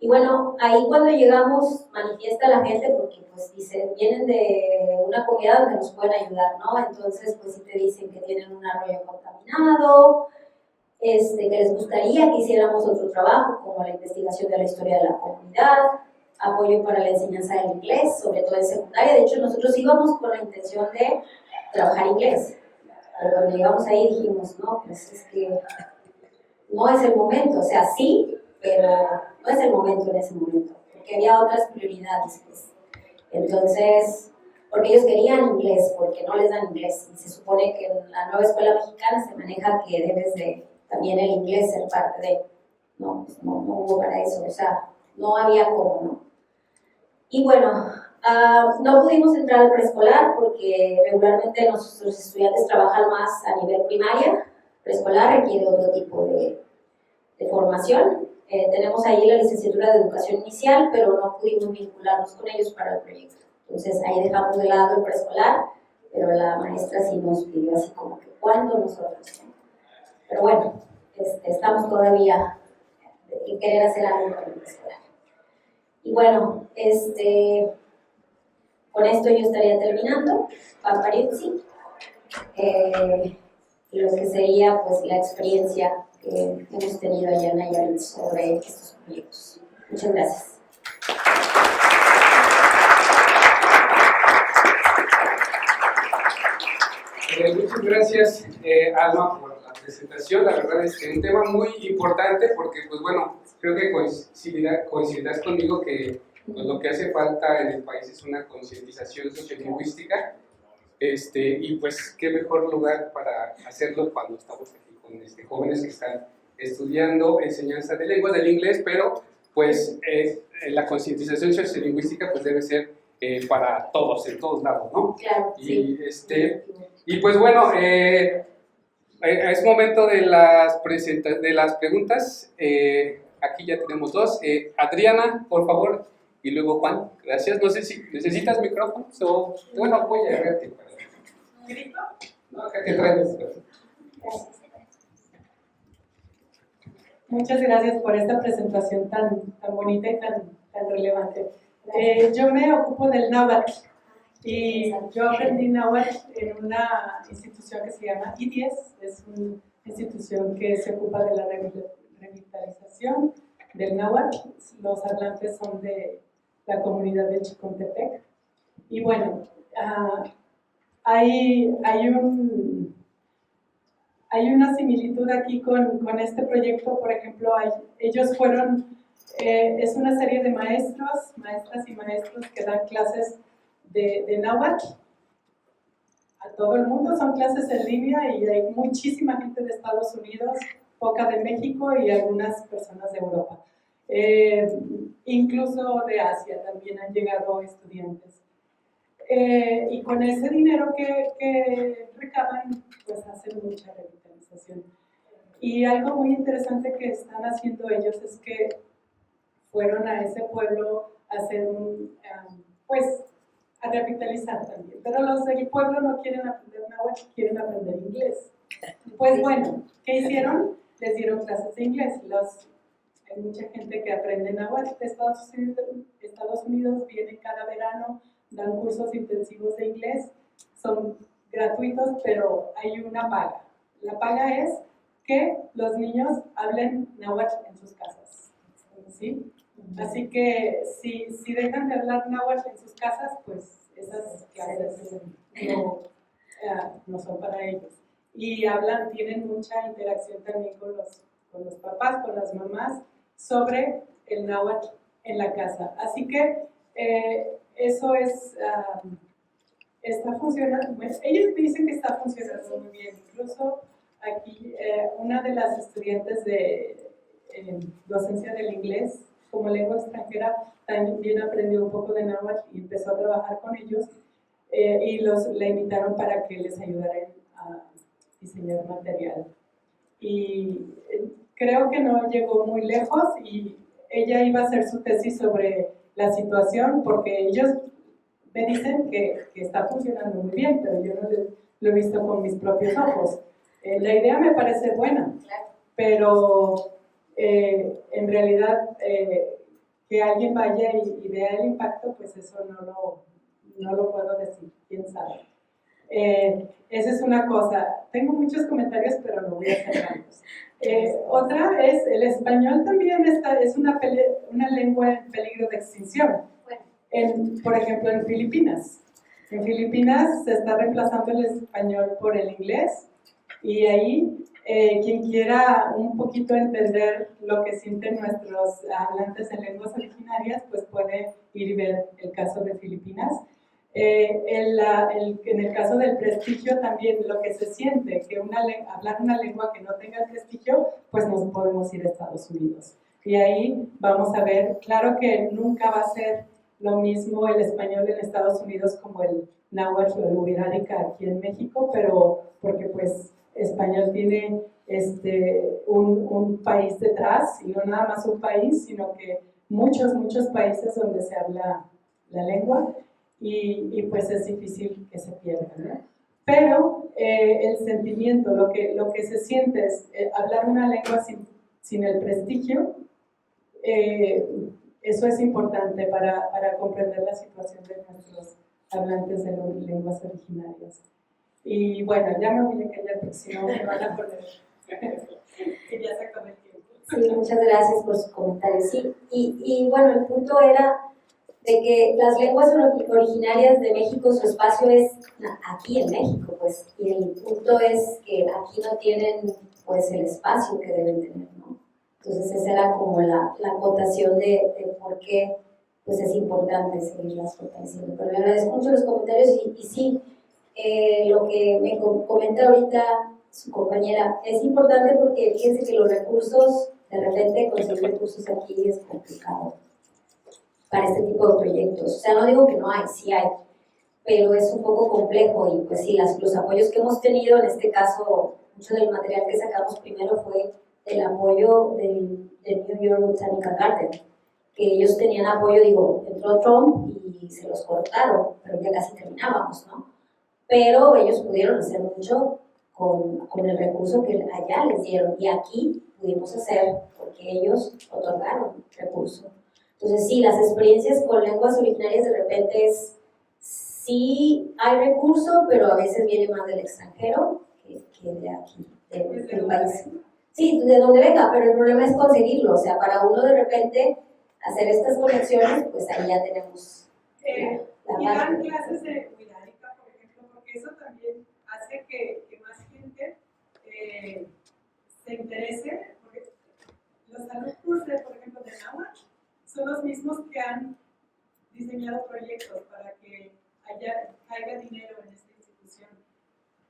Y bueno, ahí cuando llegamos manifiesta la gente porque pues dice, vienen de una comunidad donde nos pueden ayudar, ¿no? Entonces pues sí te dicen que tienen un arroyo contaminado, que les gustaría que hiciéramos otro trabajo como la investigación de la historia de la comunidad, apoyo para la enseñanza del inglés, sobre todo en secundaria. De hecho, nosotros íbamos con la intención de trabajar inglés, pero cuando llegamos ahí dijimos, no, pues es que no es el momento, o sea, sí, pero no es el momento en ese momento, porque había otras prioridades, pues. Entonces, porque ellos querían inglés, porque no les dan inglés, y se supone que en la nueva escuela mexicana se maneja que debes de también el inglés ser parte de, no, pues no hubo para eso, o sea, no había cómo, ¿no? Y bueno, no pudimos entrar al preescolar porque regularmente nuestros estudiantes trabajan más a nivel primaria. Preescolar requiere otro tipo de formación. Tenemos ahí la licenciatura de educación inicial, pero no pudimos vincularnos con ellos para el proyecto. Entonces ahí dejamos de lado el preescolar, pero la maestra sí nos pidió así como que ¿cuándo nosotros? Pero bueno, estamos todavía en querer hacer algo con el preescolar. Y bueno, con esto yo estaría terminando, Pampariuzzi, y lo que sería pues la experiencia que hemos tenido allá en Nayarit sobre estos proyectos. Muchas gracias. Muchas gracias, Alma, por la presentación. La verdad es que es un tema muy importante porque, pues bueno, creo que coincidirás conmigo que pues, lo que hace falta en el país es una concientización sociolingüística y pues qué mejor lugar para hacerlo cuando estamos aquí con jóvenes que están estudiando enseñanza de lenguas del inglés, pero pues la concientización sociolingüística pues debe ser para todos, en todos lados, ¿no? Claro, sí. Y pues bueno, es momento de las preguntas. Aquí ya tenemos dos. Adriana, por favor, y luego Juan. Gracias. No sé si necesitas micrófono o bueno, apoya. ¿Grito? No, acá te traigo. Muchas gracias por esta presentación tan bonita y tan relevante. Yo me ocupo del náhuatl y yo aprendí náhuatl en una institución que se llama I10, es una institución que se ocupa de la revitalización del náhuatl. Los hablantes son de la comunidad de Chicontepec. Y bueno, hay una similitud aquí con este proyecto. Por ejemplo, ellos fueron, es una serie de maestras y maestros que dan clases de náhuatl a todo el mundo. Son clases en línea y hay muchísima gente de Estados Unidos, poca de México y algunas personas de Europa. Incluso de Asia también han llegado estudiantes. Y con ese dinero que recaban, pues hacen mucha revitalización. Y algo muy interesante que están haciendo ellos es que fueron a ese pueblo a hacer pues a revitalizar también. Pero los del pueblo no quieren aprender náhuatl, quieren aprender inglés. Pues bueno, ¿qué hicieron? Les dieron clases de inglés. Hay mucha gente que aprende náhuatl de Estados Unidos, vienen cada verano, dan cursos intensivos de inglés, son gratuitos, pero hay una paga. La paga es que los niños hablen náhuatl en sus casas, ¿sí? Así que si dejan de hablar náhuatl en sus casas, pues esas clases no son para ellos. Y tienen mucha interacción también con los papás, con las mamás, sobre el náhuatl en la casa. Así que eso está funcionando. Bueno, ellos dicen que está funcionando muy bien. Incluso aquí una de las estudiantes de docencia del inglés como lengua extranjera también aprendió un poco de náhuatl y empezó a trabajar con ellos y la invitaron para que les ayudaran a diseñar material. Y creo que no llegó muy lejos y ella iba a hacer su tesis sobre la situación porque ellos me dicen que está funcionando muy bien, pero yo no lo he visto con mis propios ojos. La idea me parece buena, pero en realidad que alguien vaya y vea el impacto, pues eso no lo puedo decir, quién sabe. Esa es una cosa. Tengo muchos comentarios, pero no voy a hacer tantos. Otra es, el español también es una lengua en peligro de extinción. Por ejemplo, en Filipinas. En Filipinas se está reemplazando el español por el inglés y ahí quien quiera un poquito entender lo que sienten nuestros hablantes en lenguas originarias, pues puede ir y ver el caso de Filipinas. En el caso del prestigio también lo que se siente, que hablar una lengua que no tenga prestigio, pues nos podemos ir a Estados Unidos. Y ahí vamos a ver, claro que nunca va a ser lo mismo el español en Estados Unidos como el náhuatl o el ubirárica aquí en México, pero porque pues español tiene un país detrás, y no nada más un país, sino que muchos países donde se habla la lengua, y pues es difícil que se pierda, ¿no? Pero el sentimiento, lo que se siente es hablar una lengua sin el prestigio. Eso es importante para comprender la situación de nuestros hablantes de lenguas originarias. Y bueno, ya me voy a callar porque si no me van a poner que ya se acabó el tiempo. Sí, muchas gracias por sus comentarios. Sí, y bueno, el punto era de que las lenguas originarias de México, su espacio es aquí en México, pues, y el punto es que aquí no tienen, pues, el espacio que deben tener, ¿no? Entonces esa era como la acotación de por qué, pues, es importante seguirlas fortaleciendo. Pero le agradezco mucho los comentarios y sí, lo que me comenta ahorita su compañera es importante porque fíjense que los recursos, de repente conseguir recursos aquí es complicado. para este tipo de proyectos. O sea, no digo que no hay, sí hay, pero es un poco complejo y pues sí, los apoyos que hemos tenido, en este caso, mucho del material que sacamos primero fue el apoyo del New York Botanical Garden, que ellos tenían apoyo, digo, entró Trump y se los cortaron, pero ya casi terminábamos, ¿no? Pero ellos pudieron hacer mucho con el recurso que allá les dieron y aquí pudimos hacer porque ellos otorgaron recurso. Entonces sí, las experiencias con lenguas originarias de repente es, sí hay recurso, pero a veces viene más del extranjero que de aquí, del país. Sí, de donde venga, pero el problema es conseguirlo, o sea, para uno de repente hacer estas conexiones, pues ahí ya tenemos y dan clases de Wixárika, por ejemplo, porque eso también hace que más gente se interese, porque los alumnos de, por ejemplo, de Náhuatl son los mismos que han diseñado proyectos para que caiga dinero en esta institución.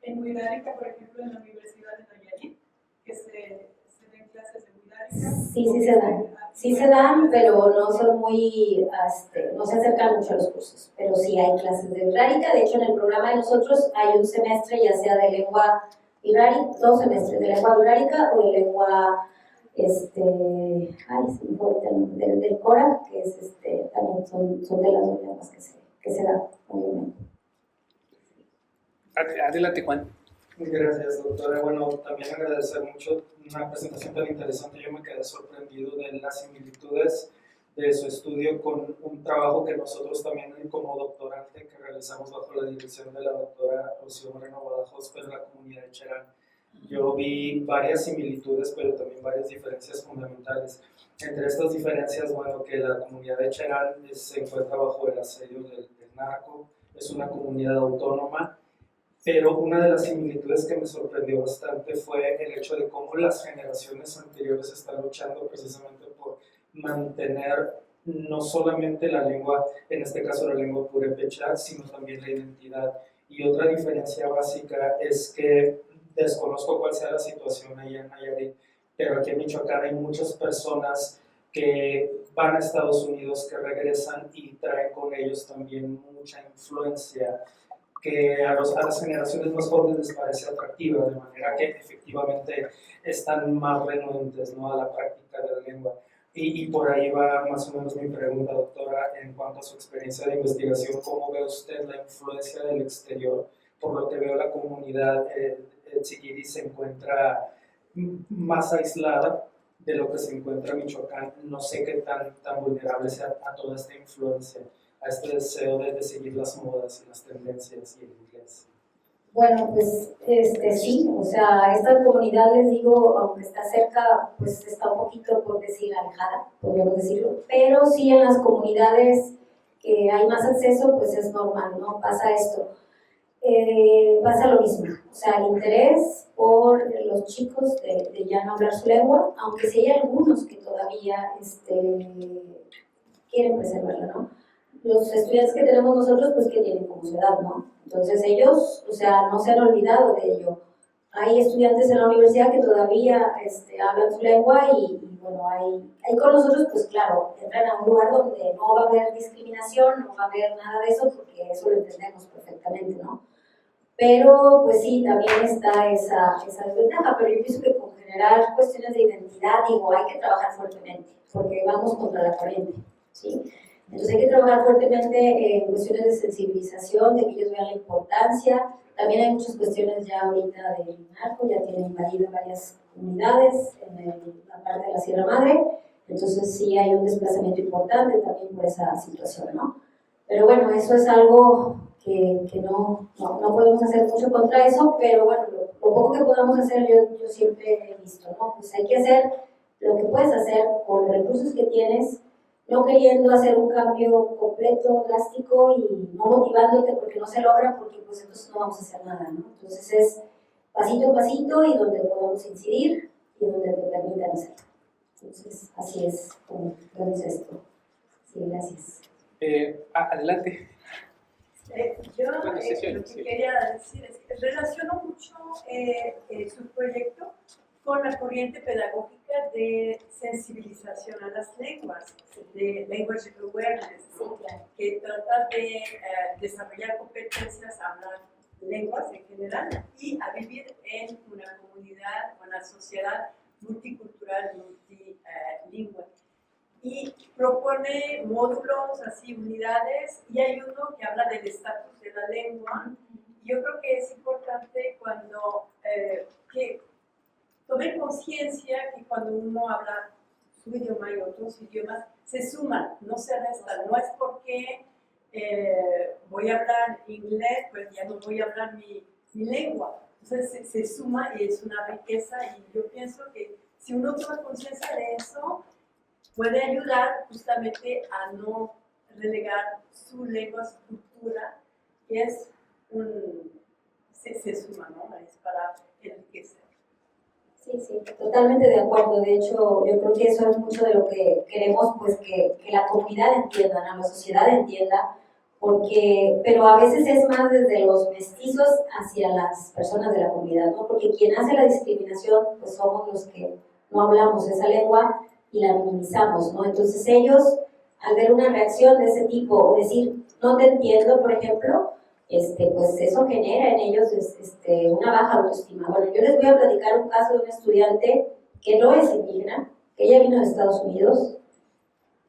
En Wixárika, por ejemplo, en la Universidad de Nayarit, que se den clases de Wixárika. Sí se dan. Sí se dan, pero no son muy, no se acercan mucho a los cursos. Pero sí hay clases de Wixárika. De hecho, en el programa de nosotros hay un semestre, ya sea de lengua wixárika, 2 semestres de lengua wixárika o de lengua, del Cora, que es también son de las 2 lenguas que se dan, obviamente. Adelante, Juan. Gracias, doctora. Bueno, también agradecer mucho una presentación tan interesante. Yo me quedé sorprendido de las similitudes de su estudio con un trabajo que nosotros también como doctorante que realizamos bajo la dirección de la doctora Rocío Moreno Badajoz, pero en la comunidad de Cherán. Yo vi varias similitudes, pero también varias diferencias fundamentales. Entre estas diferencias, bueno, que la comunidad de Cherán se encuentra bajo el asedio del narco, es una comunidad autónoma. Pero una de las similitudes que me sorprendió bastante fue el hecho de cómo las generaciones anteriores están luchando precisamente por mantener no solamente la lengua, en este caso la lengua purépecha, sino también la identidad. Y otra diferencia básica es que desconozco cuál sea la situación allá en Nayarit, pero aquí en Michoacán hay muchas personas que van a Estados Unidos, que regresan y traen con ellos también mucha influencia que a las generaciones más jóvenes les parece atractiva, de manera que efectivamente están más renuentes, ¿no?, a la práctica de la lengua. Y por ahí va más o menos mi pregunta, doctora, en cuanto a su experiencia de investigación. ¿Cómo ve usted la influencia del exterior? Por lo que veo, la comunidad Tziquiri se encuentra más aislada de lo que se encuentra en Michoacán. No sé qué tan vulnerable sea a toda esta influencia, a este deseo de seguir las modas y las tendencias y el inglés. Bueno, pues sí, o sea, esta comunidad, les digo, aunque está cerca, pues está un poquito, por decir, alejada, podríamos decirlo, pero sí en las comunidades que hay más acceso, pues es normal, ¿no? Pasa esto. Pasa lo mismo, o sea, el interés por los chicos de ya no hablar su lengua, aunque sí hay algunos que todavía quieren preservarla, ¿no? Los estudiantes que tenemos nosotros, pues que tienen como su edad, ¿no? Entonces ellos, o sea, no se han olvidado de ello. Hay estudiantes en la universidad que todavía hablan su lengua y bueno, hay con nosotros, pues claro, entran a un lugar donde no va a haber discriminación, no va a haber nada de eso, porque eso lo entendemos perfectamente, ¿no? Pero, pues sí, también está esa desventaja, pero yo pienso que con generar cuestiones de identidad, digo, hay que trabajar fuertemente, porque vamos contra la corriente, ¿sí? Entonces hay que trabajar fuertemente en cuestiones de sensibilización, de que ellos vean la importancia. También hay muchas cuestiones ya ahorita del narco, ya tienen invadido varias comunidades en la parte de la Sierra Madre, entonces sí hay un desplazamiento importante también por esa situación, ¿no? Pero bueno, eso es algo que no podemos hacer mucho contra eso, pero bueno, lo poco que podamos hacer yo siempre he visto, ¿no? Pues hay que hacer lo que puedes hacer con los recursos que tienes, no queriendo hacer un cambio completo, drástico y no motivándote porque no se logra, porque pues entonces no vamos a hacer nada, ¿no? Entonces es pasito a pasito y donde podamos incidir y donde te permitan hacerlo. Entonces así es como vemos esto. Sí, gracias. Adelante. Yo lo que quería decir es que relaciono mucho su proyecto con la corriente pedagógica de sensibilización a las lenguas, de language awareness, ¿no? Que trata de desarrollar competencias a hablar lenguas en general y a vivir en una comunidad, una sociedad multicultural, multilingüe. Y propone módulos, así unidades, y hay uno que habla del estatus de la lengua. Yo creo que es importante cuando que tomen conciencia que cuando uno habla su idioma y otros idiomas, se suman, no se restan. No es porque voy a hablar inglés, pues ya no voy a hablar mi lengua. Entonces se suma y es una riqueza, y yo pienso que si uno toma conciencia de eso, puede ayudar justamente a no relegar su lengua, su cultura, que es se suma, ¿no? Es para enriquecer. Sí, totalmente de acuerdo. De hecho, yo creo que eso es mucho de lo que queremos, pues que la comunidad entienda, ¿no? La sociedad entienda, pero a veces es más desde los mestizos hacia las personas de la comunidad, ¿no? Porque quien hace la discriminación, pues somos los que no hablamos esa lengua y la minimizamos, ¿no? Entonces ellos, al ver una reacción de ese tipo, o decir, no te entiendo, por ejemplo, pues eso genera en ellos una baja autoestima. Bueno, yo les voy a platicar un caso de una estudiante que no es indígena, que ella vino de Estados Unidos,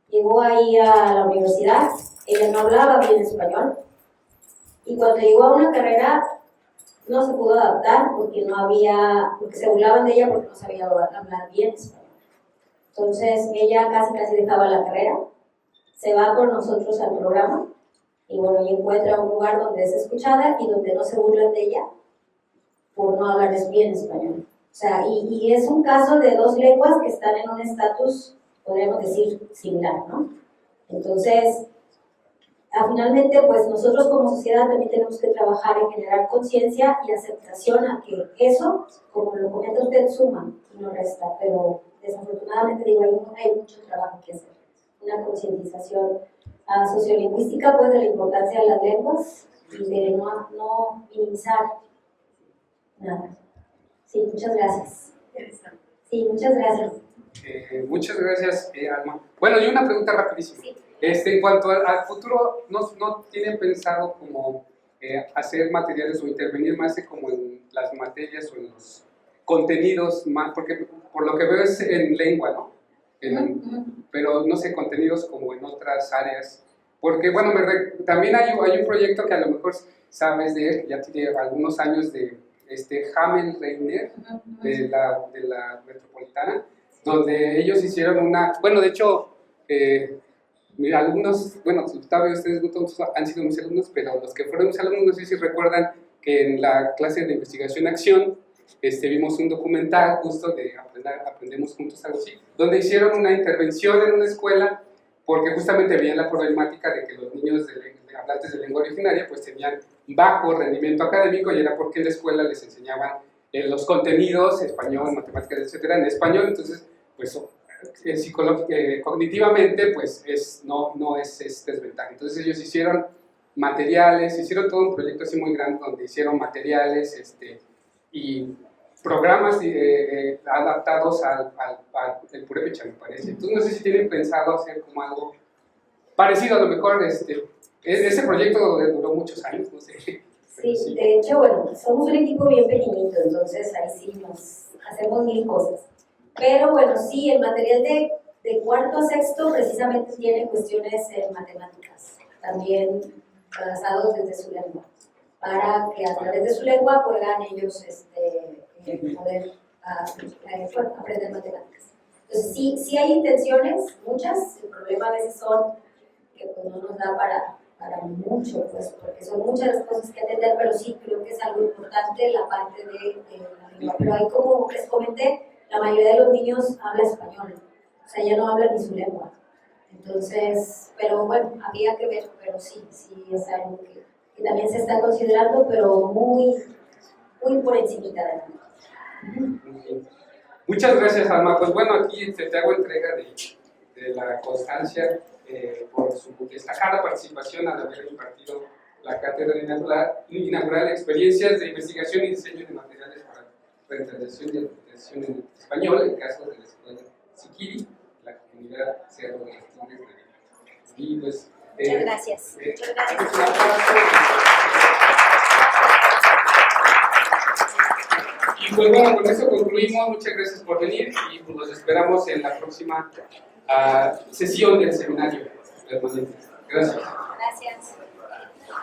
llegó ahí a la universidad, ella no hablaba bien español, y cuando llegó a una carrera no se pudo adaptar porque porque se burlaban de ella porque no sabía hablar bien español. Entonces ella casi dejaba la carrera, se va con nosotros al programa, y bueno, y encuentra un lugar donde es escuchada y donde no se burlan de ella por no hablar bien español. O sea, y es un caso de dos lenguas que están en un estatus, podríamos decir, similar, ¿no? Entonces, finalmente, pues nosotros como sociedad también tenemos que trabajar en generar conciencia y aceptación a que eso, como lo comenta usted, suma y no resta, pero desafortunadamente, digo, hay mucho trabajo que hacer. Una concientización sociolingüística, pues, de la importancia de las lenguas y de no minimizar nada. Sí, muchas gracias. Sí, muchas gracias. Muchas gracias, Alma. Bueno, y una pregunta rapidísima. Sí. En cuanto al futuro, ¿no tienen pensado como hacer materiales o intervenir más como en las materias o en los contenidos más? Porque por lo que veo es en lengua, ¿no? Pero no sé, contenidos como en otras áreas. Porque, bueno, también hay un proyecto que a lo mejor sabes de él, ya tiene algunos años, de Hamel Reiner, de la Metropolitana, donde ellos hicieron bueno, de hecho, mira, algunos, bueno, todavía ustedes no todos han sido mis alumnos, pero los que fueron mis alumnos, no sé si recuerdan que en la clase de investigación-acción vimos un documental justo de Aprendemos Juntos, algo así, donde hicieron una intervención en una escuela porque justamente veían la problemática de que los niños hablantes de lengua originaria pues tenían bajo rendimiento académico, y era porque en la escuela les enseñaban los contenidos, español, matemáticas, etcétera, en español. Entonces, pues cognitivamente pues no es desventaja. Entonces ellos hicieron materiales, hicieron todo un proyecto así muy grande donde hicieron materiales y programas adaptados al purépecha, me parece. Entonces no sé si tienen pensado hacer como algo parecido, a lo mejor ese proyecto duró muchos años, no sé. Sí, de hecho, bueno, somos un equipo bien pequeñito, entonces ahí sí nos hacemos mil cosas. Pero bueno, sí, el material de cuarto a sexto precisamente tiene cuestiones matemáticas, también basados desde su lengua, para que a través de su lengua puedan ellos poder aprender matemáticas. Entonces sí hay intenciones, muchas, el problema a veces son que pues, no nos da para mucho, pues, porque son muchas las cosas que atender, pero sí creo que es algo importante la parte de la lengua. Pero ahí, como les comenté, la mayoría de los niños habla español, o sea, ya no hablan ni su lengua. Entonces, pero bueno, había que ver, pero sí es algo que también se está considerando, pero muy por encimita de la lengua. Muchas gracias, Alma. Pues bueno, aquí te hago entrega de la constancia por su destacada participación al haber impartido la cátedra inaugural Experiencias de Investigación y Diseño de Materiales para Reintegración y alfabetización en español, en caso de la escuela Siquiri, la comunidad Cerro de las Tigres de Guerrero. Y pues, Muchas gracias. Muchas gracias. un aplauso. Y pues bueno, con eso concluimos. Muchas gracias por venir y pues los esperamos en la próxima sesión del seminario permanente. Gracias.